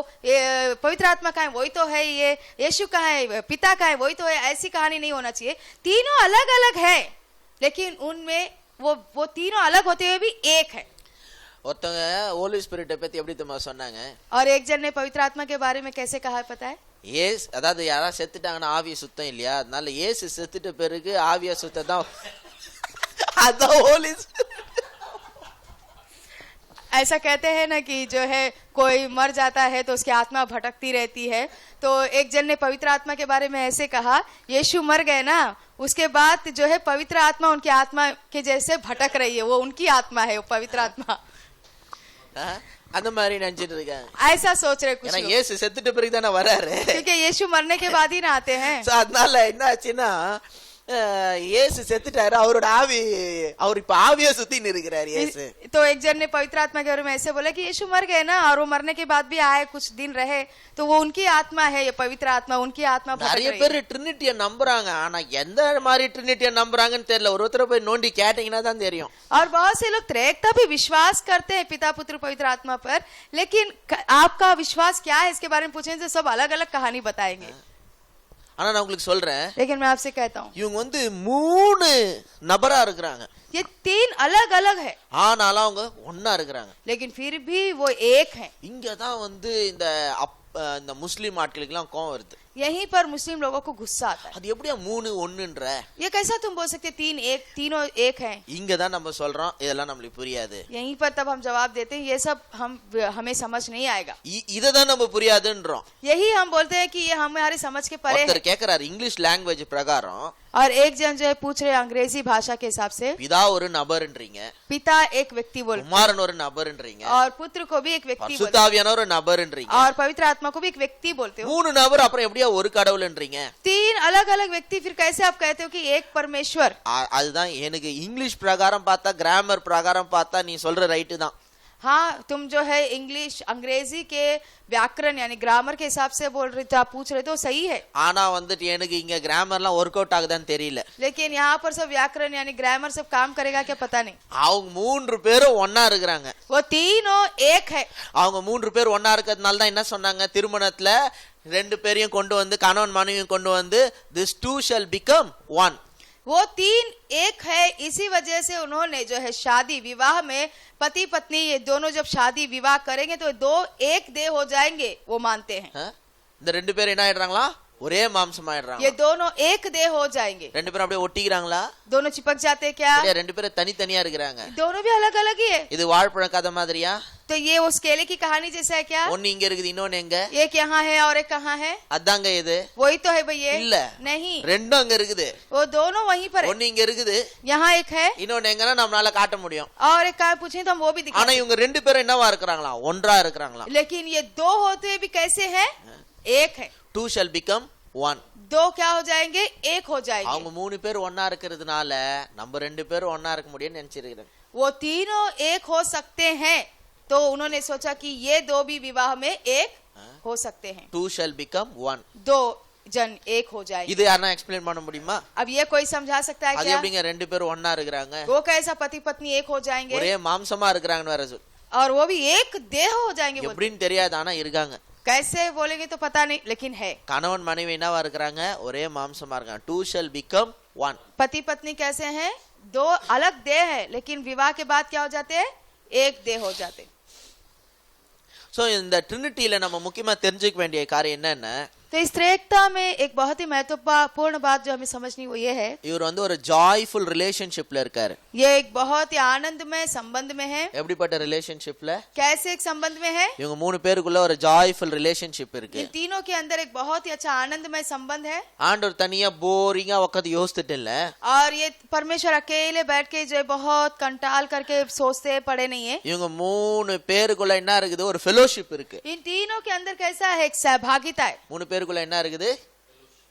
पवित्र आत्मा का है वही तो है, ये यीशु का है, पिता का है वही तो है, ऐसी कहानी नहीं होना चाहिए. तीनों अलग अलग है लेकिन उनमें वो तीनों अलग होते हुए भी एक है. ஒருத்தவங்க ஹோலி ஸ்பிரிட்டை பத்தி எப்படி தெரியுமா சொன்னாங்க? और एक जन ने पवित्र आत्मा के बारे में कैसे कहा है पता है? ஏசு, அதாவது யாராவது செத்துட்டாங்கன்னா ஆவிய சுத்தம் இல்லையா, அதனால ஏசு செத்துட்ட பிறகு ஆவிய சுத்தம் தான், அதான் ஹோலி. ऐसा कहते हैं ना कि जो है कोई मर जाता है तो उसकी आत्मा भटकती रहती है. तो एक जन ने पवित्र आत्मा के बारे में ऐसे कहा, यीशु मर गए ना, उसके बाद जो है पवित्र आत्मा उनकी आत्मा के जैसे भटक रही है, वो उनकी आत्मा है, वो पवित्र आत्मा. அந்த மாதிரி நினைச்சிட்டு இருக்காங்க. ऐसा सोच रहे कुछ लोग. ஏசு செத்துட்ட பிறகு தானே வராரு, क्योंकि यीशु मरने के बाद ही ना आते हैं. அதனால என்ன ஆச்சுன்னா, ஏசு செத்துட்டாரு, அவரோட ஆவி, அவர் இப்ப ஆவிய சுத்தின்னு இருக்கிறாரு ஏசு. तो एक जन ने पवित्र आत्मा के बारे में ऐसे बोला कि यीशु मर गए ना, और वो मरने के बाद भी आए, कुछ दिन रहे, तो वो उनकी आत्मा है, ये पवित्र आत्मा उनकी आत्मा भटक நிறைய रही பேர் है. ட்ரினிட்டியை நம்புறாங்க, ஆனா எந்த மாதிரி ட்ரினிட்டியை நம்புறாங்கன்னு தெரியல. ஒருத்தர போய் நோண்டி கேட்டீங்கன்னா தான் தெரியும். और बहुत से लोग त्रेकता भी विश्वास करते हैं पिता पुत्र पवित्र आत्मा पर, लेकिन आपका विश्वास क्या है इसके बारे में पूछें तो सब अलग अलग कहानी बताएंगे. ஆனா நான் உங்களுக்கு சொல்றேன், लेकिन मैं आपसे कहता हूँ இவங்க வந்து 3 நபரா இருக்கிறாங்க, ये 3 अलग अलग है ஆனாலும் அவங்க ஒன்னா இருக்கிறாங்க. लेकिन फिर भी वो एक है. இங்கதான் வந்து இந்த இந்த முஸ்லீம் ஆட்களுக்கெல்லாம் கோவம் வருது. यहीं पर मुस्लिम लोगों को गुस्सा आता है. அது எப்படியா 3 1ன்ற? ये कैसा तुम बोल सकते 3 1 तीनों एक हैं? இங்க தான் நம்ம சொல்றோம் இதெல்லாம் நம்மளுக்கு புரியாது. यहीं पर तब हम जवाब देते हैं ये सब हमें समझ नहीं आएगा. இத தான் நம்ம புரியாதுன்றோம். यही हम बोलते हैं कि ये हमारी समझ के परे है. ஒருத்தர் கேக்குறாரு இங்கிலீஷ் லாங்குவேஜ் பிரகாரம், और एक जन जो है पूछ रहे अंग्रेजी भाषा के हिसाब से, பிதா ஒரு நபர்ன்றீங்க, पिता एक व्यक्ति बोलते हैं, குமாரன் ஒரு நபர்ன்றீங்க, और पुत्र को भी एक व्यक्ति बोलते हैं, பரிசுத்தாவியான ஒரு நபர்ன்றீங்க, और पवित्र आत्मा को भी एक व्यक्ति बोलते हो. 3 நபர் அப்புறம் எப்படியா ஒரு கடவுள்ன்றீங்க? 3 अलग अलग व्यक्ति, फिर कैसे आप कहते हो कि एक परमेश्वर? அதுதான் எனக்கு இங்கிலீஷ் பிரகாரம் பார்த்தா, கிராமர் பிரகாரம் பார்த்தா நீ சொல்ற ரைட்டு தான். हाँ, तुम जो है इंग्लिश अंग्रेजी के व्याकरण यानी ग्रामर के हिसाब से बोल रहे थे, आप पूछ रहे तो सही है. ஆனா வந்துட்டு எனக்கு இங்க கிராமர்லாம் ஒர்க் அவுட் ஆகுதான்னு தெரியல. लेकिन यहाँ पर सब व्याकरण यानी ग्रामर सब काम करेगा क्या पता नहीं. அவங்க 3 பேரும் ஒண்ணா இருக்கிறாங்க. वो तीनों एक है. அவங்க 3 பேர் ஒண்ணா இருக்கிறதுனால தான் என்ன சொன்னாங்க, திருமணத்துல 2 பேரையும் கொண்டு வந்து கணவன் மனைவியும் கொண்டு வந்து this two shall become one. वो 3 एक है, इसी वजह से उन्होंने जो है शादी विवाह में पति पत्नी ये दोनों जब शादी विवाह करेंगे तो 2 एक देह हो जाएंगे, वो मानते हैं. இந்த 2 பேர் என்ன ஆயிடுறாங்களா, ஒரே மாம்சம் ஆயிடுறாங்க. ये दोनों एक देह हो जाएंगे. 2 பேரும் அப்படியே ஒட்டிக்கிறாங்களா? दोनों चिपक जाते क्या? 2 பேரும் தனித்தனியா இருக்கிறாங்க. दोनों भी अलग अलग ही है. இது வாழ்ப்பழ கதை மாதிரியா? तो ये उस केले की कहानी जैसा है क्या? ஒன்னு இங்க இருக்குது, இன்னொன்னு எங்க? एक यहाँ है और एक कहाँ है? அதாங்க இது. वही तो है भैया. இல்ல, नहीं, ரெண்டும் அங்க இருக்குது. वो दोनों वहीं पर है. ஒன்னு இங்க இருக்குது, यहाँ एक है இன்னொன்னு எங்கன்னா நம்மளால காட்ட முடியும். और एक कहाँ पूछे तो हम वो भी दिखा. ஆனா இவங்க 2 பேரும் என்னவா இருக்கிறாங்களா, ஒன்றா இருக்கிறாங்களா. लेकिन ये 2 होते हुए भी कैसे हैं? एक है. 2 shall become one. 2 क्या हो जाएंगे? एक हो जाएंगे. அவங்க 3 பேர் ஒண்ணா இருக்கிறதுனால நம்ம 2 பேரும் ஒண்ணா இருக்க முடியும்னு நினைச்சிருக்காங்க. वो तीनों एक हो सकते हैं, तो उन्होंने सोचा कि ये 2 भी विवाह में एक हो सकते हैं. 2 shall become one. 2 जन एक हो जाएंगे. இது யாரா எக்ஸ்பிளைன் பண்ண முடியுமா? अब ये कोई समझा सकता है அது क्या? எப்படிங்க 2 பேரும் ஒண்ணா இருக்கிறாங்க? वो कैसा पति पत्नी एक हो जाएंगे ஒரே மாம்சமா இருக்கிறாங்கன்னு வேற சொல்லு. और वो भी एक देह हो जाएंगे. बोलते. எப்படின்னு தெரியாது, ஆனா இருக்காங்க. कैसे बोलेंगे तो पता नहीं, लेकिन है. கணவன் மனைவி என்னவா இருக்கிறாங்க, ஒரே மாம்சமா இருக்காங்க. 2 shall become one. पति पत्नी कैसे हैं? 2 अलग देह है, लेकिन विवाह के बाद क्या हो जाते हैं? एक देह हो जाते. சோ இந்த ட்ரினிட்டில நம்ம முக்கியமா தெரிஞ்சுக்க வேண்டிய காரியம் என்னன்னா, तो इस त्रिएकता में एक बहुत ही महत्वपूर्ण बात जो हमें समझनी वो ये है, இவர் வந்து ஒரு ஜாய்ஃபுல் ரிலேஷன்ஷிப்ல இருக்காரு. ये एक बहुत ही आनंदमय संबंध में है. எப்படிப்பட்ட ரிலேஷன்ஷிப்ல? कैसे एक संबंध में है? இவங்க 3 பேருக்குள்ள ஒரு ஜாய்ஃபுல் ரிலேஷன்ஷிப் இருக்கு. इन तीनों के अंदर एक बहुत ही अच्छा आनंदमय संबंध है. ஆண்டவர் தனியா போரிங்கா உட்கார்ந்து யோசிச்சுட்டு இல்ல, और ये परमेश्वर अकेले बैठ के जो बहुत कंटाल करके सोचते पड़े नहीं है. இவங்க 3 பேருக்குள்ள என்ன இருக்குது, ஒரு ஃபெலோஷிப் இருக்கு. इन तीनों के अंदर कैसा है? एक सहभागिता है. 3 பேருக்குள்ள என்ன இருக்குது,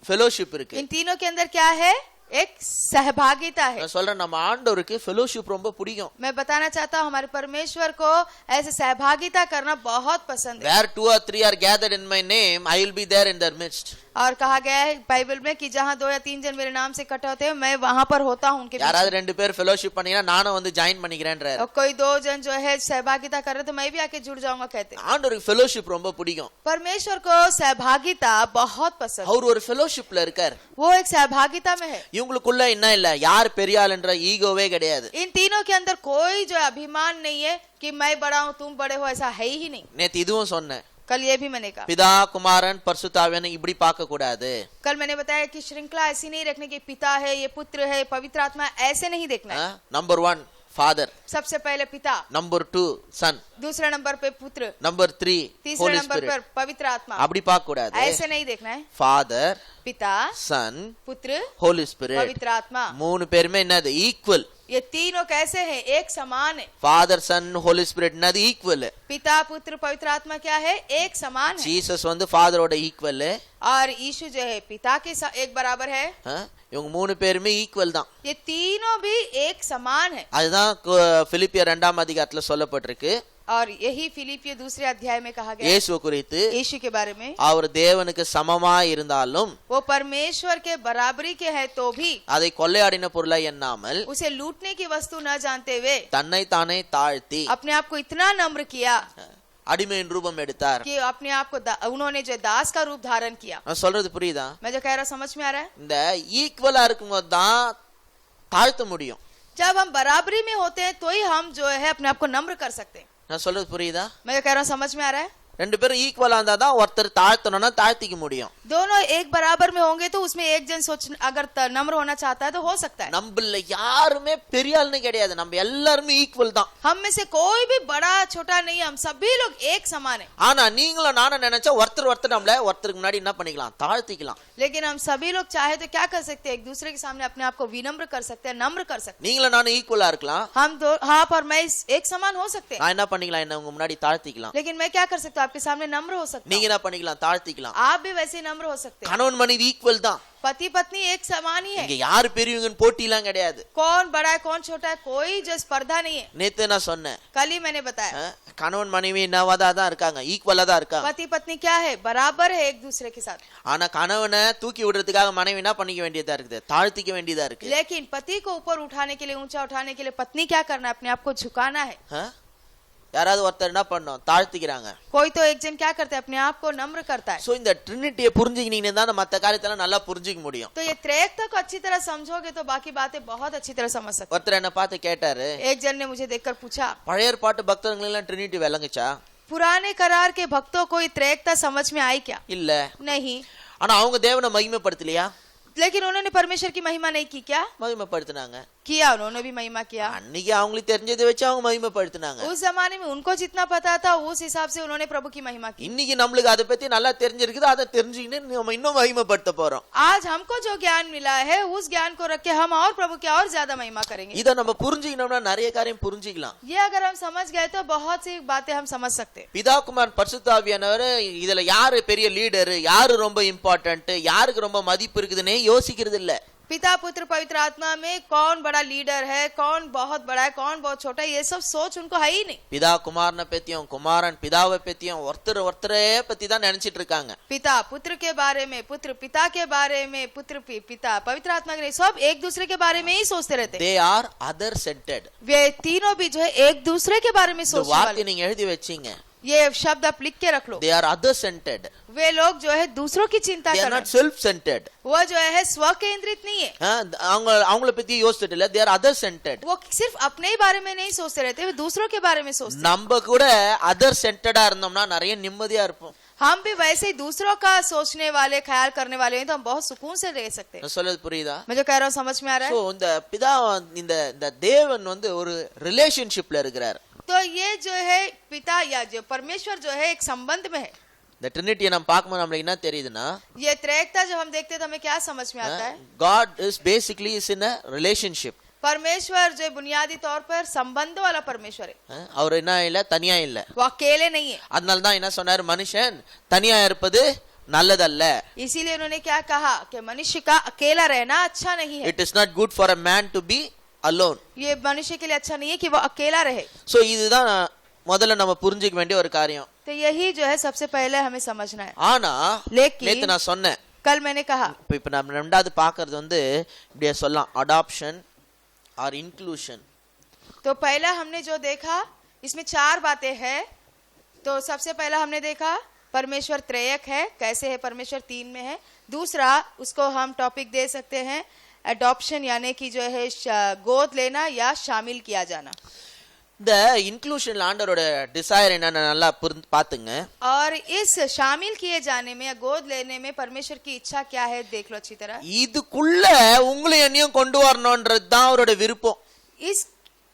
ஃபெலோஷிப் இருக்கு. इन तीनों के अंदर क्या है? एक सहभागिता है. நான் சொல்றேன், நம்ம ஆண்டவருக்கு ஃபெலோஷிப் ரொம்ப பிடிக்கும். मैं बताना चाहता हूँ हमारे परमेश्वर को ऐसे सहभागिता करना बहुत पसंद है. Where 2 or 3 are gathered in my name, I will be there in their midst. और कहा गया है बाइबल में कि जहाँ 2 या 3 जन मेरे नाम से इकट्ठे होते हैं, मैं वहां पर होता हूँ उनके बीच. யாராவது 2 பேர் ஃபெலோஷிப் பண்ணீங்கன்னா நானும் வந்து ஜாயின் பண்ணிக்கிறேன்றாரு. और कोई 2 जन जो है सहभागिता कर रहे तो मैं भी आके जुड़ जाऊंगा कहते. ஆண்டவருக்கு ஃபெலோஷிப் ரொம்ப பிடிக்கும். परमेश्वर को सहभागिता बहुत पसंद. அவர் ஒரு ஃபெலோஷிப்ல இருக்கார். वो एक सहभागिता में है. இவங்களுக்குள்ள என்ன இல்ல, யார் பெரிய ஆளுன்ற ஈகோவே கிடையாது. इन तीनों के अंदर कोई जो अभिमान नहीं है कि मैं बड़ा हूँ तुम बड़े हो, ऐसा है ही नहीं. நேத்து இதுவும் சொன்னேன், कल ये भी मैंने कहा. பிதா குமாரன் பரிசுத்தாவியான இப்படி பார்க்க கூடாது. कल मैंने बताया कि श्रृंखला ऐसी नहीं रखने की पिता है, ये पुत्र है, पवित्र आत्मा, ऐसे नहीं देखना है. नंबर 1 फादर, सबसे पहले पिता, नंबर 2 सन, दूसरे नंबर पे पुत्र, नंबर 3 तीसरे होली नंबर पर स्पिरिट. पवित्र आत्मा. அப்படி பார்க்க கூடாது. ऐसे नहीं देखना है. ஃபாதர், पिता, சன், पुत्र, ஹோலி ஸ்பிரிட், पवित्र आत्मा, 3 பேருமே என்னது, ஈக்குவல். ये तीनों कैसे हैं? एक समान है. ஃபாதர், சன், ஹோலி ஸ்பிரிட் என்னது, ஈக்குவல். पिता, पुत्र, पवित्र आत्मा क्या है? एक समान है. ஜீசஸ் வந்து ஃபாதரோட ஈக்குவல். और यीशु जो है पिता के एक बराबर है. இவங்க 3 பேருமே ஈக்குவல் தான். ये तीनों भी एक समान है. அதுதான் பிலிப்பியர் 2ஆம் அதிகாரத்துல சொல்லப்பட்டிருக்கு. और यही फिलिपियो 2 अध्याय में कहा गया இயேசு குறித்து, यीशु के बारे में. அவர் தேவனுக்கு சமமாய் இருந்தாலும் वो परमेश्वर के बराबरी के है तो भी அதை கொள்ளையாடின பொருளை எண்ணாமல் उसे लूटने की वस्तु न जानते हुए தன்னை தானே தாழ்த்தி अपने आप को इतना नम्र किया அடிமையின் ரூபம் எடுத்தார். कि अपने आप को उन्होंने जो दास का रूप धारण किया. நான் சொல்றது புரியுதா? मैं जो कह रहा समझ में आ रहा है? இந்த ஈக்குவலா இருக்கும்போது தான் தாழ்த்த முடியும். जब हम बराबरी में होते हैं तो ही हम जो है अपने आप को नम्र कर सकते हैं. நான் சொல்றது புரியுதா? मैं जो कह रहा हूँ समझ में आ रहा है? ரெண்டு பேரும் ஈக்குவலா இருந்தா தான் ஒருத்தர் தாழ்த்தணும்னா தாழ்த்திக்க முடியும். दोनों एक बराबर में होंगे तो उसमें एक जन सोच अगर नम्र होना चाहता है तो हो सकता है. நம்மள யாருமே பெரிய ஆளுன்னு கிடையாது, நம்ம எல்லாருமே ஈக்குவல் தான். हम में से कोई भी बड़ा छोटा नहीं, हम सभी लोग एक समान है. ஆனா நீங்களும் நானும் நினைச்சா ஒருத்தர் நம்மள ஒருத்தருக்கு முன்னாடி என்ன பண்ணிக்கலாம், தாழ்த்திக்கலாம். लेकिन हम सभी लोग चाहे तो क्या कर सकते हैं, एक दूसरे के सामने अपने आप को विनम्र कर सकते हैं, नम्र कर सकते हैं. நீங்களும் நானும் ஈக்குவலா இருக்கலாம். हम दो हाँ पर मैं एक समान हो सकते हैं. நான் என்ன பண்ணிக்கலாம், என்ன உங்க முன்னாடி தாழ்த்திக்கலாம். लेकिन मैं क्या कर सकता हूँ, आपके सामने नम्र हो सकता நீங்க என்ன பண்ணிக்கலாம், தாழ்த்திக்கலாம். हूँ. आप भी वैसे नम्र हो सकते हैं. கணவன் மனைவி ஈக்குவல் தான். पति पत्नी एक समान ही है. இங்க யாரு பெரியவங்கன்னு போட்டிலாம் கிடையாது. कौन बड़ा है कौन छोटा है कोई जो स्पर्धा नहीं है. நேத்து நான் சொன்னேன், कल ही मैंने बताया கணவன் மனைவி என்னவாதா தான் இருக்காங்க, ஈக்குவலா தான் இருக்காங்க. पति पत्नी क्या है, बराबर है एक दूसरे के साथ. ஆனா கணவனை தூக்கி விடுறதுக்காக மனைவி என்ன பண்ணிக்க வேண்டியதா இருக்குது, தாழ்த்திக்க வேண்டியதா இருக்கு. लेकिन पति को ऊपर उठाने के लिए, ऊंचा उठाने के लिए पत्नी क्या करना है, अपने आप को झुकाना है. யாராவது ஒருத்தர் என்ன பண்ணோம், தாழ்த்திக்கிறாங்க. कोई तो एक जन क्या करता है, अपने आप को नम्र करता है. சோ இந்த ட்ரினிட்டியை புரிஞ்சுக்கினீங்கன்னா தான் மத்த காரியத்தெல்லாம் நல்லா புரிஞ்சுக்க முடியும். तो ये त्रिएकता को अच्छी तरह समझोगे तो बाकी बातें बहुत अच्छी तरह समझ सकते. ஒருத்தர் என்ன பார்த்து கேட்டாரு, एक जन ने मुझे देखकर पूछा, பழைய ஏற்பாட்டு பக்தர்கள் எல்லாம் ட்ரினிட்டி விளங்குச்சா? पुराने करार के भक्तों को ये त्रिएकता समझ में आई क्या? இல்ல. नहीं. ஆனா அவங்க தேவனை மகிமைப்படுத்தலையா? लेकिन उन्होंने परमेश्वर की महिमा नहीं की क्या? மகிமைப்படுத்தினாங்க. किया, उन्होंने भी महिमा किया. அன்னைக்கு அவங்களுக்கு தெரிஞ்சதை வச்சு அவங்க மகிமைப்படுத்தினாங்க. उस जमाने में उनको जितना पता था उस हिसाब से उन्होंने प्रभु की महिमा की. இன்னைக்கு நம்மளுக்கு அதை பத்தி நல்லா தெரிஞ்சிருக்குது, அதை தெரிஞ்சுக்கின்னு நம்ம இன்னும் மகிமைப்படுத்த போறோம். आज हमको जो ज्ञान मिला है उस ज्ञान को रख के हम और प्रभु की और ज्यादा महिमा करेंगे. இத நம்ம புரிஞ்சுக்கணும்னா நிறைய காரியம் புரிஞ்சுக்கலாம். ये अगर हम समझ गए तो बहुत सी बातें हम समझ सकते हैं. பிதா குமாரன் பரிசுத்த ஆவியானவர் இதுல யாரு பெரிய லீடர், யாரு ரொம்ப இம்பார்ட்டன்ட், யாருக்கு ரொம்ப மதிப்பு இருக்குதுன்னே யோசிக்கிறது இல்ல. पिता पुत्र पवित्र आत्मा में कौन बड़ा लीडर है, कौन बहुत बड़ा है, कौन बहुत छोटा है, ये सब सोच उनको है ही नहीं. பிதா குமாரனை பத்தியும் குமாரன் பிதாவை பத்தியும் ஒருத்தரே பத்தி தான் நினைச்சிட்டு இருக்காங்க. पिता पुत्र के बारे में, पुत्र पिता के बारे में, पुत्र पिता पवित्र आत्मा के, सब एक दूसरे के बारे में ही सोचते रहते. They are other centered. वे तीनों भी जो है एक दूसरे के बारे में सोचने வார்த்தை वाले. நீங்க எழுதி வச்சீங்க. ये शब्द आप लिख के रख लो. They are other centered. वे लोग जो है दूसरों की चिंता They are कर not self centered. वो जो है स्व केंद्रित नहीं है. அவங்கள பத்தி யோசிச்சுட்டு இல்ல. They are other centered. वो सिर्फ अपने ही बारे में नहीं सोचते रहते, वे दूसरों के बारे में सोचते. நம்ம கூட other centered இருந்தோம்னா நிறைய நிம்மதியா இருப்போம். हम भी वैसे ही दूसरों का सोचने वाले, ख्याल करने वाले हैं तो हम बहुत सुकून से रह सकते हैं. நான் சொல்றது புரியுதா? मैं जो कह रहा हूँ समझ में आ रहा है? சோ இந்த பிதா இந்த தேவன் வந்து ஒரு ரிலேஷன்ஷிப்ல இருக்கிறார். तो ये जो है पिता या जो परमेश्वर जो है एक संबंध में है. இந்த ட்ரினிட்டியை நம்ம பார்க்கும்போது நம்மளுக்கு என்ன தெரியுதுன்னா, ये त्रिएकता जब हम देखते हैं तो हमें क्या समझ में आता है? God is basically is in a relationship. परमेश्वर जो बुनियादी तौर पर संबंध वाला परमेश्वर है. அவர் என்ன இல்ல, தனியா இல்ல. वो अकेले नहीं है. அதனால தான் என்ன சொன்னாரு, மனுஷன் தனியா இருப்பது நல்லதல்ல. इसीलिए उन्होंने क्या कहा कि मनुष्य का अकेला रहना अच्छा नहीं है. It is not good for a man to be alone. ये मनुष्य के लिए अच्छा नहीं है कि वो अकेला रहे. சோ இதுதான் முதல்ல நம்ம புரிஞ்சிக்க வேண்டிய ஒரு காரியம். तो यही जो है सबसे पहले हमें समझना है. ஆனா लेकिन நேத்து நான் சொன்னேன், कल मैंने कहा இப்ப நம்ம ரெண்டாவது பாக்குறது வந்து இப்படியே சொல்லலாம், அடாப்ஷன் और इंक्लूशन. तो पहला हमने जो देखा इसमें 4 बातें हैं. तो सबसे पहला हमने देखा परमेश्वर त्रयक है, कैसे है परमेश्वर 3 में है. दूसरा उसको हम टॉपिक दे सकते हैं अडॉप्शन, यानी कि जो है गोद लेना या शामिल किया जाना. இந்த இன்க்ளூஷன் ஆண்டவரோட டிசைர் என்னன்னு நல்லா பாத்துங்க. और इस शामिल किए जाने में या गोद लेने में परमेश्वर की इच्छा क्या है देख लो अच्छी तरह. இதுக்குள்ள உங்களை என்னையும் கொண்டு வரணும்ன்றது தான் அவரோட விருப்பம். इस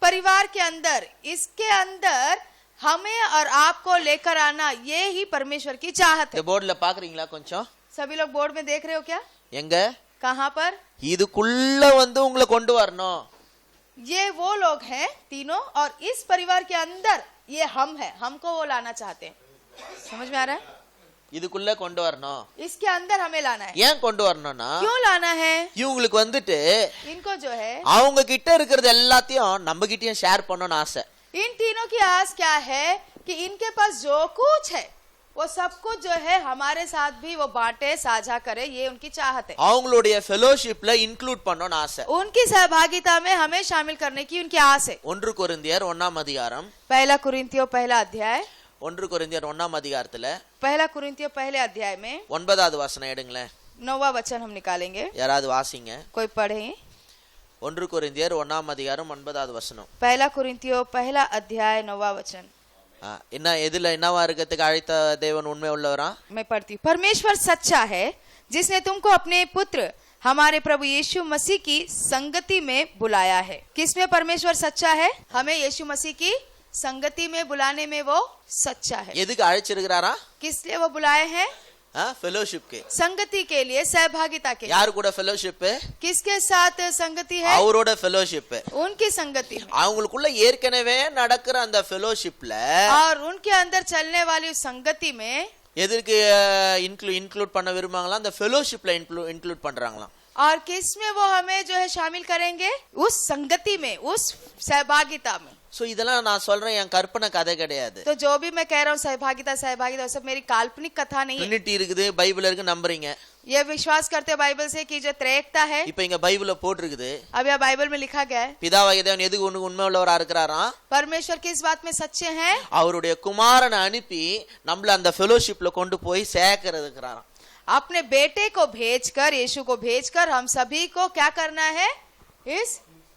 परिवार के अंदर, इसके अंदर हमें और आपको लेकर आना, ये ही परमेश्वर की चाहत है. இந்த போர்டுல பாக்குறீங்களா கொஞ்சம்? सभी लोग बोर्ड में देख रहे हो क्या? எங்க? कहाँ पर? இதுக்குள்ள வந்து உங்களை கொண்டு வரணும். ये वो लोग हैं तीनों, और इस परिवार के अंदर ये हम है, हमको वो लाना चाहते हैं. समझ में आ रहा है? இதுக்குள்ள கொண்டு வரணும். इसके अंदर हमें लाना है. ஏன் கொண்டு வரணும்னா, क्यों लाना है? இவங்களுக்கு வந்துட்டு इनको जो है அவங்க கிட்ட இருக்கிறது எல்லாத்தையும் நம்ம கிட்டயும் ஷேர் பண்ணணும்னு ஆசை. इन तीनों की आस क्या है कि इनके पास जो कुछ है वो सब कुछ जो है हमारे साथ भी वो बांटे, साझा करे, ये उनकी चाहत है. அவங்களுடைய ஃபெலோஷிப்ல இன்க்ளூட் பண்ணணும்னு ஆசை. उनकी सहभागिता में हमें शामिल करने की उनकी आस है. 1 கொரிந்தியர் 1ஆம் அதிகாரம், पहला कुरिन्थियों पहला अध्याय, 1 கொரிந்தியர் 1ஆம் அதிகாரத்துல पहला कुरिन्थियों पहले अध्याय में 9வது வசனம் எடுங்களேன். 9वां वचन हम निकालेंगे. யாராவது வாசிங்க. कोई पढ़े. 1 கொரிந்தியர் 1ஆம் அதிகாரம் 9வது வசனம். पहला कुरिन्थियों पहला अध्याय 9वां वचन. என்ன எதுல என்னவா இருக்கிறதுக்கு அழைத்த தேவன் உண்மை உள்ளவரா? मैं पढ़ती हूँ। परमेश्वर सच्चा है जिसने तुमको अपने पुत्र हमारे प्रभु यीशु मसीह की संगति में बुलाया है। किसमें परमेश्वर सच्चा है? हमें यीशु मसीह की संगति में बुलाने में वो सच्चा है। எதுக்கு அழைச்சிருக்கிறாரா? किस लिए वो बुलाए हैं? ஃபெலோஷிப் के, संगति के लिए, सहभागिता के लिए। யார் கூட ஃபெலோஷிப்? किसके साथ संगति है? அவரோட ஃபெலோஷிப், उनकी संगति में। அவங்களுக்குள்ள ஏற்கனவே நடக்கிற அந்த ஃபெலோஷிப்ல और उनके अंदर चलने वाली संगति में எதற்கு இன்க்ளூட் பண்ண விரும்புறாங்களா? அந்த ஃபெலோஷிப்ல இன்க்ளூட் பண்றாங்களாம். और किस में वो हमें जो है शामिल करेंगे? उस संगति में, उस सहभागिता में। சோ இதெல்லாம் நான் சொல்றேன் என் கற்பனை கதை கிடையாது. तो जो भी मैं कह रहा हूँ सहभागिता सहभागिता सब मेरी काल्पनिक कथा नहीं है। ட்ரினிட்டி இருக்குது, பைபிள் இருக்கு, நம்புறீங்க. ये विश्वास करते बाइबल से कि जो त्रैकता है। இப்போ இங்க பைபிள்ல போட்டுருக்குது, अब यह बाइबल में लिखा गया है பிதாவாகிய தேவன் எதுக்கு உண்மை உள்ளவரா இருக்கிறாராம்? परमेश्वर किस बात में सच्चे हैं? அவருடைய குமாரனை அனுப்பி நம்மள அந்த ஃபெலோஷிப்ல கொண்டு போய் சேர்க்கிறதுக்குறாராம். अपने बेटे को भेजकर, यीशु को भेजकर हम सभी को क्या करना है? इस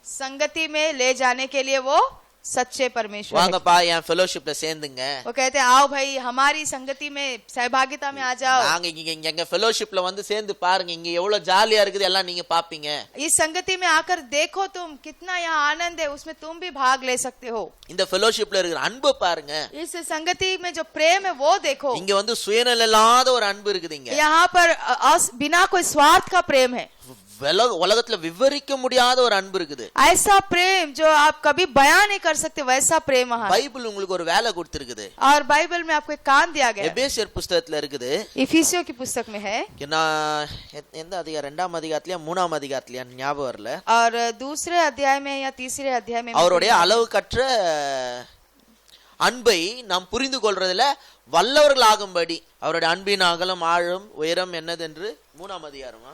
संगति में ले जाने के लिए वो सच्चे परमेश्वर है। வாங்கப்பா என் ஃபெலோஷிப்ல சேர்ந்துங்க. वो कहते हैं आओ भाई हमारी संगति में, सहभागिता में आ जाओ। நாங்க இங்க எங்க ஃபெலோஷிப்ல வந்து சேர்ந்து பாருங்க, இங்க எவ்வளவு ஜாலியா இருக்குது எல்லாம் நீங்க பாப்பீங்க. इस संगति में आकर देखो तुम कितना यहाँ आनंद है, उसमें तुम भी भाग ले सकते हो। இந்த ஃபெலோஷிப்ல இருக்கிற அன்பு பாருங்க. इस संगति में जो प्रेम है वो देखो। இங்க வந்து சுயநலம் இல்லாத ஒரு அன்பு இருக்குதுங்க. यहाँ पर बिना कोई स्वार्थ का प्रेम है। உலகத்துல விவரிக்க முடியாத ஒரு அன்பு இருக்குது. ऐसा प्रेम जो आप कभी बयान नहीं कर सकते, वैसा प्रेम वहाँ है। பைபிள் உங்களுக்கு ஒரு வேலை கொடுத்திருக்குது. और बाइबल में आपको एक काम दिया गया है। எபேசியர் புத்தகத்துல இருக்குது. इफिसियों की पुस्तक में है। நான் எந்த அதிகாரம், 2ஆம் அதிகாரத்திலயா 3ஆம் அதிகாரத்திலயா ஞாபகம் வரல. और दूसरे अध्याय में या तीसरे अध्याय में அவருடைய அளவு கற்ற அன்பை நாம் புரிந்து கொள்றதுல வல்லவர்கள் ஆகும்படி அவருடைய அன்பின் அகலம் ஆழம் உயரம் என்னதென்று 3ஆம் அதிகாரமா